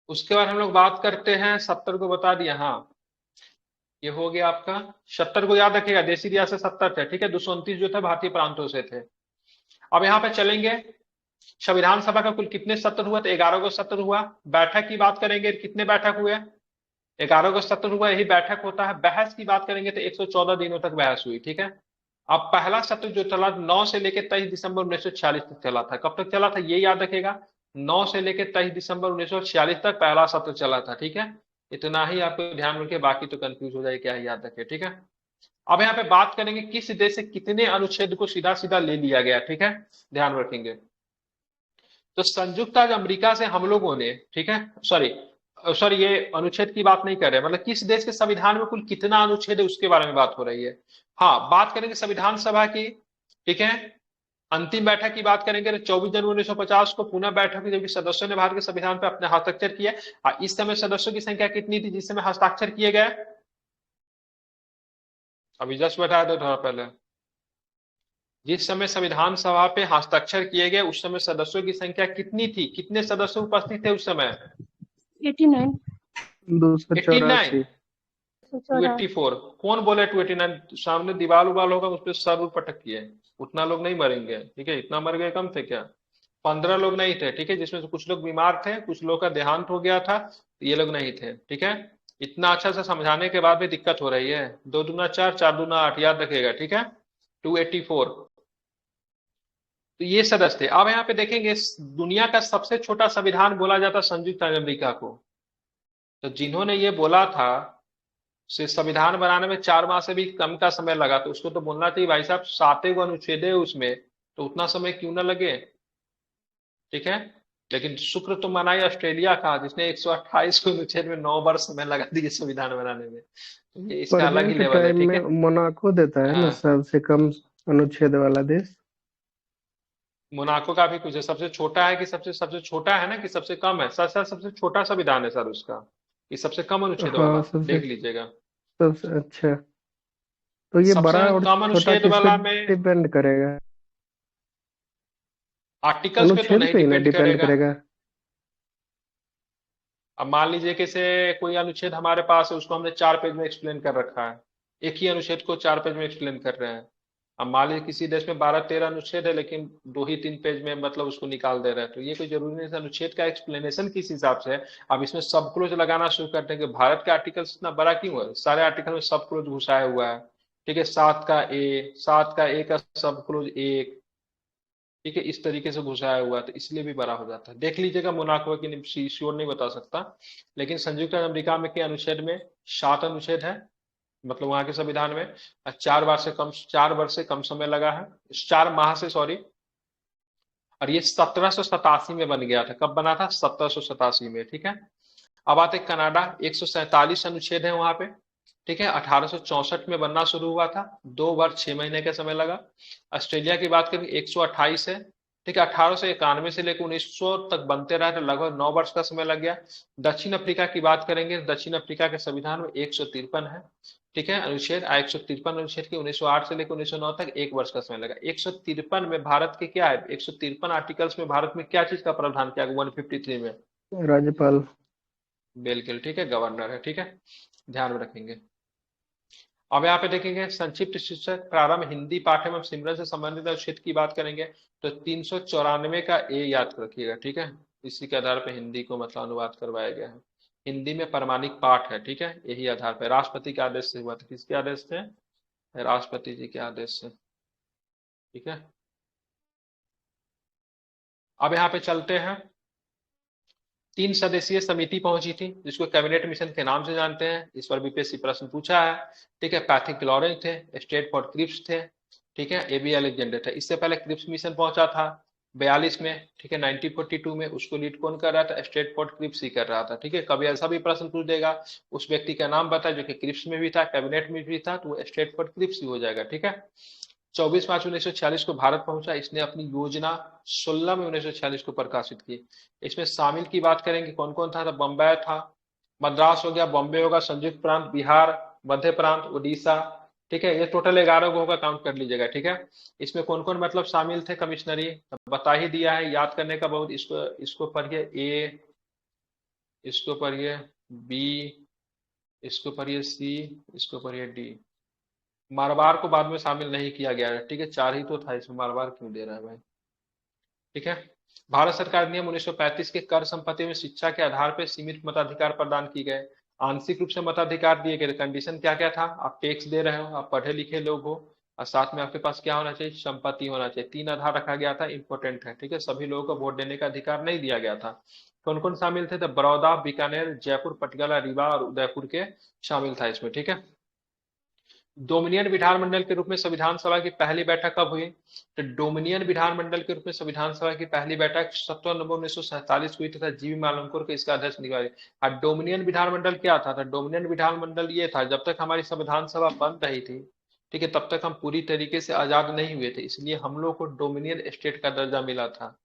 उसके बाद हम लोग बात करते हैं 70 को बता दिया। हाँ, ये हो गया आपका। 70 को याद रखिएगा, देसी रियासत 70 थे, ठीक है। 229 जो था भारतीय प्रांतों से थे। अब यहाँ पे चलेंगे, संविधान सभा का कुल कितने सत्र हुआ? तो 11 को सत्र हुआ। बैठक की बात करेंगे, कितने बैठक हुए? 11 को सत्र हुआ, यही बैठक होता है। बहस की बात करेंगे तो 114 दिनों तक बहस हुई, ठीक है। अब पहला सत्र जो चला 9 से लेकर 23 दिसंबर 1946 तक चला था। कब तक चला था ये याद रखेगा, 9 से लेकर 23 दिसंबर 1946 तक पहला सत्र चला था, ठीक है। इतना ही आपको ध्यान रखिए, बाकी तो कंफ्यूज हो जाए क्या है, याद रखिए, ठीक है। अब यहाँ पे बात करेंगे किस देश से कितने अनुच्छेद को सीधा सीधा ले लिया गया, ठीक है, ध्यान रखेंगे। तो संयुक्त राज्य अमेरिका से हम लोगों ने, ठीक है, सॉरी सॉरी, ये अनुच्छेद की बात नहीं कर रहे, मतलब किस देश के संविधान में कुल कितना अनुच्छेद है उसके बारे में बात हो रही है। हाँ, बात करेंगे संविधान सभा की, ठीक है। अंतिम बैठक की बात करेंगे तो 24 जनवरी 1950 को पुनः बैठक हुई, जबकि सदस्यों ने भारत के संविधान पर अपने हस्ताक्षर किए। और इस समय सदस्यों की संख्या कितनी थी जिस समय हस्ताक्षर किए गए? अभी जस्ट बताया था थोड़ा पहले। जिस समय संविधान सभा पे हस्ताक्षर किए गए उस समय सदस्यों की संख्या कितनी थी? कितने सदस्य उपस्थित थे उस समय? 89 89 284 284। कौन बोले 289? सामने दीवार उबाल होगा, उस पर सर पटक किए। उतना लोग नहीं मरेंगे, ठीक है? इतना मर गए कम थे क्या? 15 लोग नहीं थे, ठीक है, जिसमें से कुछ लोग बीमार थे, कुछ लोग का देहांत हो गया था, तो ये लोग नहीं थे, ठीक है? इतना अच्छा से समझाने के बाद भी दिक्कत हो रही है। 2 दूना 4, 4 दूना 8, याद रखेगा, ठीक है? 284। तो ये सदस्य थे। अब यहाँ पे देखेंगे दुनिया का सबसे छोटा संविधान बोला जाता संयुक्त अरब अमेरिका को। तो जिन्होंने ये बोला था से संविधान बनाने में 4 माह से भी कम का समय लगा, तो उसको तो बोलना चाहिए भाई साहब 7 अनुच्छेद है उसमें, तो उतना समय क्यों ना लगे, ठीक है? लेकिन शुक्र तो मनाई ऑस्ट्रेलिया का, जिसने 128 को अनुच्छेद में 9 वर्ष समय लगा दिए संविधान बनाने में। तो ये इसका अलग ही प्रेजेंट लेवल है, टाइम ठीक में है? मोनाको देता है ना हाँ, सबसे कम अनुच्छेद वाला देश। मोनाको का भी कुछ है, सबसे छोटा है कि सबसे सबसे छोटा है ना कि सबसे कम है? सर सर सबसे छोटा संविधान है सर उसका, कि सबसे कम अनुच्छेद हाँ वाला, सबसे देख लीजिएगा। सबसे अच्छा। तो ये सबसे बड़ा और कम छोटा अनुच्छेद किस पे वाला में डिपेंड करेगा? आर्टिकल्स पे तो अनुच्छेद नहीं पे ही ना डिपेंड डिपेंड करेगा। करेगा। अब मान लीजिए कि से कोई अनुच्छेद हमारे पास है, उसको हमने 4 पेज में एक्सप्लेन कर रखा है, एक ही अनुच्छेद को 4 पेज में एक्सप्लेन कर रहे हैं। अब मान लीजिए किसी देश में 12-13 अनुच्छेद है, लेकिन 2 ही 3 पेज में मतलब उसको निकाल दे रहे हैं, तो ये कोई जरूरी नहीं है अनुच्छेद का एक्सप्लेनेशन किस हिसाब से है। अब इसमें सब क्लोज लगाना शुरू करते हैं कि भारत का आर्टिकल इतना बड़ा क्यों है, सारे आर्टिकल में सब क्लोज घुसाया हुआ है, ठीक है? 7 का ए का सब क्लोज 1, ठीक है, इस तरीके से घुसाया हुआ है, तो इसलिए भी बड़ा हो जाता है। देख लीजिएगा मोनाको की, नहीं श्योर नहीं बता सकता, लेकिन संयुक्त अरब अमेरिका में के अनुच्छेद में 7 अनुच्छेद है, मतलब वहां के संविधान में। और 4 वर्ष से कम समय लगा है, 4 माह से, सॉरी। और ये 1787 में बन गया था। कब बना था? 1787 में, ठीक है? अब आते कनाडा, 147 अनुच्छेद है वहां पे, ठीक है? 1864 में बनना शुरू हुआ था, 2 वर्ष 6 महीने का समय लगा। ऑस्ट्रेलिया की बात करें 128 है, ठीक है? 1891 से लेकर 1900 तक बनते रहे, तो लगभग 9 वर्ष का समय लग गया। दक्षिण अफ्रीका की बात करेंगे, दक्षिण अफ्रीका के संविधान में 153 है, ठीक है, अनुच्छेद। 153 अनुच्छेद के 1908 से लेकर 1909 तक 1 वर्ष का समय लगा। 153 में भारत के क्या है, 153 आर्टिकल्स में भारत में क्या चीज का प्रावधान किया गया 153 में? राज्यपाल। बिल्कुल, ठीक है, गवर्नर है, ठीक है, ध्यान में रखेंगे। अब यहाँ पे देखेंगे संक्षिप्त शीर्षक प्रारंभ हिंदी पाठ एवं सिमरन से संबंधित अनुच्छेद की बात करेंगे, तो 394 का ए याद रखिएगा, ठीक है? इसी के आधार पर हिंदी को मतलब अनुवाद करवाया गया है। हिंदी में प्रामाणिक पाठ है, ठीक है, यही आधार पर। राष्ट्रपति के आदेश से हुआ था, किसके आदेश से? राष्ट्रपति जी के आदेश से, ठीक है? अब यहाँ पे चलते हैं। 3 सदस्यीय समिति पहुंची थी, जिसको कैबिनेट मिशन के नाम से जानते हैं। इस पर बीपीएससी प्रश्न पूछा है, ठीक है? पैट्रिक लॉरेंस थे, स्ट्रेटफोर्ड क्रिप्स थे, ठीक है, एबी अलेक्जेंडर था। इससे पहले क्रिप्स मिशन पहुंचा था 42 में, ठीक है? 1942 में उसको लीड कौन कर रहा था? स्ट्रेटफोर्ड क्रिप्स ही कर रहा था, ठीक है? कभी ऐसा भी प्रश्न पूछ देगा, उस व्यक्ति का नाम बता जो कि क्रिप्स में भी था, कैबिनेट में भी था, तो वो स्ट्रेटफोर्ड क्रिप्स ही हो जाएगा, ठीक है? 24 मार्च 1946 को भारत पहुंचा। इसने अपनी योजना 16 में 1946 को प्रकाशित की। इसमें शामिल की बात करेंगे कौन कौन था? तो बम्बई था, मद्रास हो गया, बॉम्बे होगा, संयुक्त प्रांत, बिहार, मध्य प्रांत, उड़ीसा, ठीक है? ये टोटल 11 को होगा, काउंट कर लीजिएगा, ठीक है? इसमें कौन कौन मतलब शामिल थे कमिश्नरी, बता ही दिया है, याद करने का बहुत। इसको पढ़िए ए, इसको पढ़िए बी, इसको पढ़िए सी, इसको पढ़िए डी। मारवाड़ को बाद में शामिल नहीं किया गया है, ठीक है? 4 ही तो था, इसमें मारवाड़ क्यों दे रहा है भाई, ठीक है? भारत सरकार नियम 1935 के कर संपत्ति में शिक्षा के आधार पर सीमित मताधिकार प्रदान की गए। आंशिक रूप से मताधिकार दिए गए। कंडीशन क्या क्या था? आप टैक्स दे रहे हो, आप पढ़े लिखे लोग हो, और साथ में आपके पास क्या होना चाहिए? संपत्ति होना चाहिए। 3 आधार रखा गया था, इंपॉर्टेंट है, ठीक है? सभी लोगों को वोट देने का अधिकार नहीं दिया गया था। कौन कौन शामिल थे? तो बड़ौदा, बीकानेर, जयपुर, पटियाला, रीवा और उदयपुर के शामिल था इसमें, ठीक है? डोमिनियन विधानमंडल के रूप में संविधान सभा की पहली बैठक कब हुई? तो डोमिनियन विधानमंडल के रूप में संविधान सभा की पहली बैठक 17 नवंबर 1947 हुई तथा जीवी मालंकर को इसका अध्यक्ष नियुक्त। और डोमिनियन विधानमंडल क्या था? तो डोमिनियन विधानमंडल ये था, जब तक हमारी संविधान सभा बंद रही थी, ठीक है, तब तक हम पूरी तरीके से आजाद नहीं हुए थे, इसलिए हम लोग को डोमिनियन स्टेट का दर्जा मिला था।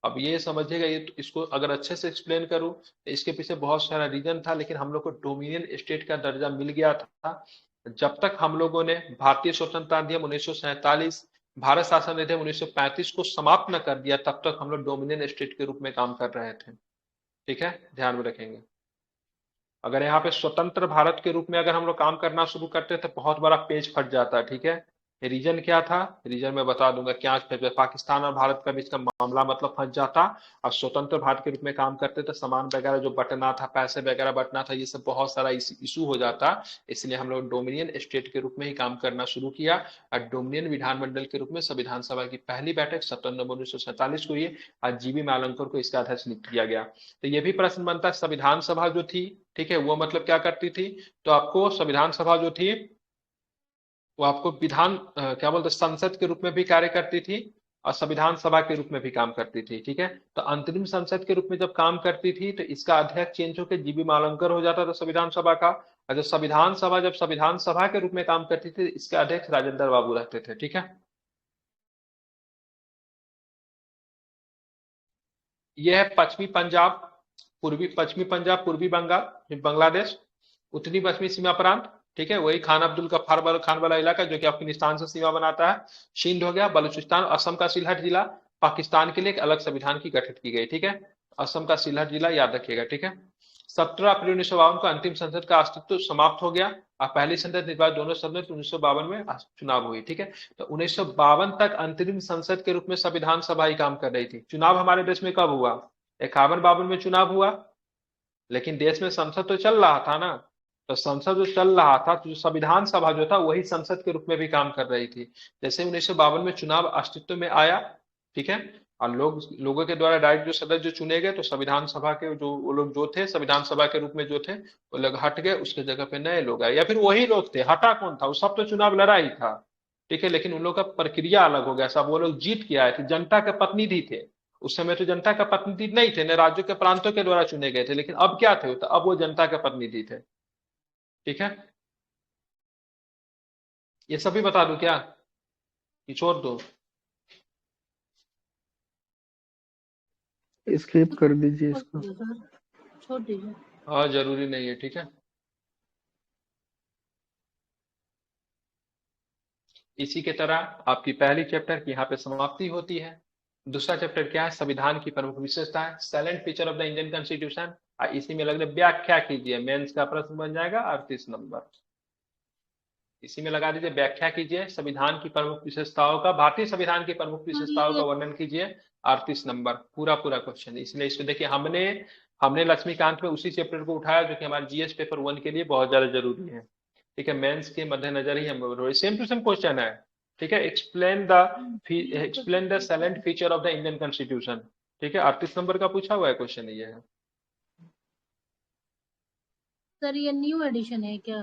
अब ये समझिएगा, ये इसको अगर अच्छे से एक्सप्लेन करूं तो इसके पीछे बहुत सारा रीजन था, लेकिन हम लोग को डोमिनियन स्टेट का दर्जा मिल गया था जब तक हम लोगों ने भारतीय स्वतंत्रता अधिनियम 1947, भारत शासन अधिनियम 1935 को समाप्त न कर दिया, तब तक हम लोग डोमिनियन स्टेट के रूप में काम कर रहे थे। ठीक है, ध्यान में रखेंगे। अगर यहाँ पे स्वतंत्र भारत के रूप में अगर हम लोग काम करना शुरू करते तो बहुत बड़ा पेज फट जाता है। ठीक है, रीजन क्या था, रीजन मैं बता दूंगा क्या, पाकिस्तान और भारत का बीच का मामला मतलब फंस जाता, और स्वतंत्र भारत के रूप में काम करते तो सामान वगैरह जो बंटना था, पैसे वगैरह बंटना था, ये सब बहुत सारा इशू हो जाता। इसलिए हम लोग डोमिनियन स्टेट के रूप में ही काम करना शुरू किया, और डोमिनियन विधानमंडल के रूप में संविधान सभा की पहली बैठक 17 नवंबर 1947 को हुई, और जीबी मालंकर को इसका अध्यक्ष नियुक्त किया गया। तो ये भी प्रश्न बनता है, संविधान सभा जो थी, ठीक है, वो मतलब क्या करती थी, तो आपको संविधान सभा जो थी वो आपको क्या बोलते संसद के रूप में भी कार्य करती थी, और संविधान सभा के रूप में भी काम करती थी। ठीक है, तो अंतरिम संसद के रूप में जब काम करती थी तो इसका अध्यक्ष चेंज होकर जीबी मालंकर हो जाता था संविधान सभा का, और जब संविधान सभा के रूप में काम करती थी इसके अध्यक्ष राजेंद्र बाबू रहते थे। ठीक है, यह है पश्चिमी पंजाब, पूर्वी बंगाल, बांग्लादेश, उत्तरी पश्चिमी सीमा प्रांत। ठीक है, वही खान अब्दुल गफ्फार खान वाला इलाका जो कि अफगानिस्तान से सीमा बनाता है। सिंध हो गया, बलूचिस्तान, असम का सिलहट जिला, पाकिस्तान के लिए एक अलग संविधान की गठित की गई। ठीक है, असम का सिलहट जिला याद रखिएगा। ठीक है, 17 अप्रैल 1952 को अंतिम संसद का अस्तित्व समाप्त हो गया, और पहली संसद निर्वाचित दोनों सदनों में 1952 में चुनाव हुई। ठीक है, तो 1952 तक अंतरिम संसद के रूप में संविधान सभा ही काम कर रही थी। चुनाव हमारे देश में कब हुआ, 51-52 में चुनाव हुआ, लेकिन देश में संसद तो चल रहा था ना, तो संसद जो चल रहा था तो जो संविधान सभा जो था वही संसद के रूप में भी काम कर रही थी। जैसे 1952 में चुनाव अस्तित्व में आया, ठीक है, और लोगों के द्वारा डायरेक्ट जो सदस्य जो चुने गए, तो संविधान सभा के जो वो लोग जो थे संविधान सभा के रूप में जो थे वो लोग हट गए, उसके जगह पे नए लोग आए, या फिर वही लोग थे, हटा कौन था, वो सब तो चुनाव लड़ा ही था। ठीक है, लेकिन उन लोग का प्रक्रिया अलग हो गया, सब वो लोग जीत के आए थे, जनता के प्रतिनिधि थे। उस समय तो जनता का प्रतिनिधि नहीं थे, न राज्यों के प्रांतों के द्वारा चुने गए थे, लेकिन अब क्या थे, तो अब वो जनता के प्रतिनिधि थे। ठीक है, ये सभी बता दूं क्या, ये छोड़ दो, स्किप कर दीजिए इसको। सर छोड़ दीजिए। हाँ जरूरी नहीं है। ठीक है, इसी के तरह आपकी पहली चैप्टर की यहाँ पे समाप्ति होती है। दूसरा चैप्टर क्या है, संविधान की प्रमुख विशेषताएं, silent feature of the Indian constitution, इसी में लग रहा व्याख्या कीजिए, मेंस का प्रश्न बन जाएगा 38 नंबर। इसी में लगा दीजिए व्याख्या कीजिए संविधान की प्रमुख विशेषताओं का, भारतीय संविधान की प्रमुख विशेषताओं का वर्णन कीजिए, 38 नंबर पूरा क्वेश्चन। इसलिए इसमें देखिए हमने लक्ष्मीकांत में उसी चैप्टर को उठाया जो कि हमारे जीएस पेपर 1 के लिए बहुत ज्यादा जरूरी है। ठीक है, मेंस के मद्देनजर ही हम सेम टू सेम क्वेश्चन है। ठीक है, explain the silent feature of the Indian constitution. ठीक है, 38 नंबर का पूछा हुआ है क्वेश्चन ये है। सर ये न्यू एडिशन है क्या?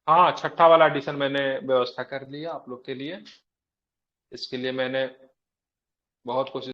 हाँ, छठा वाला एडिशन मैंने व्यवस्था कर लिया आप लोग के लिए, इसके लिए मैंने बहुत कोशिश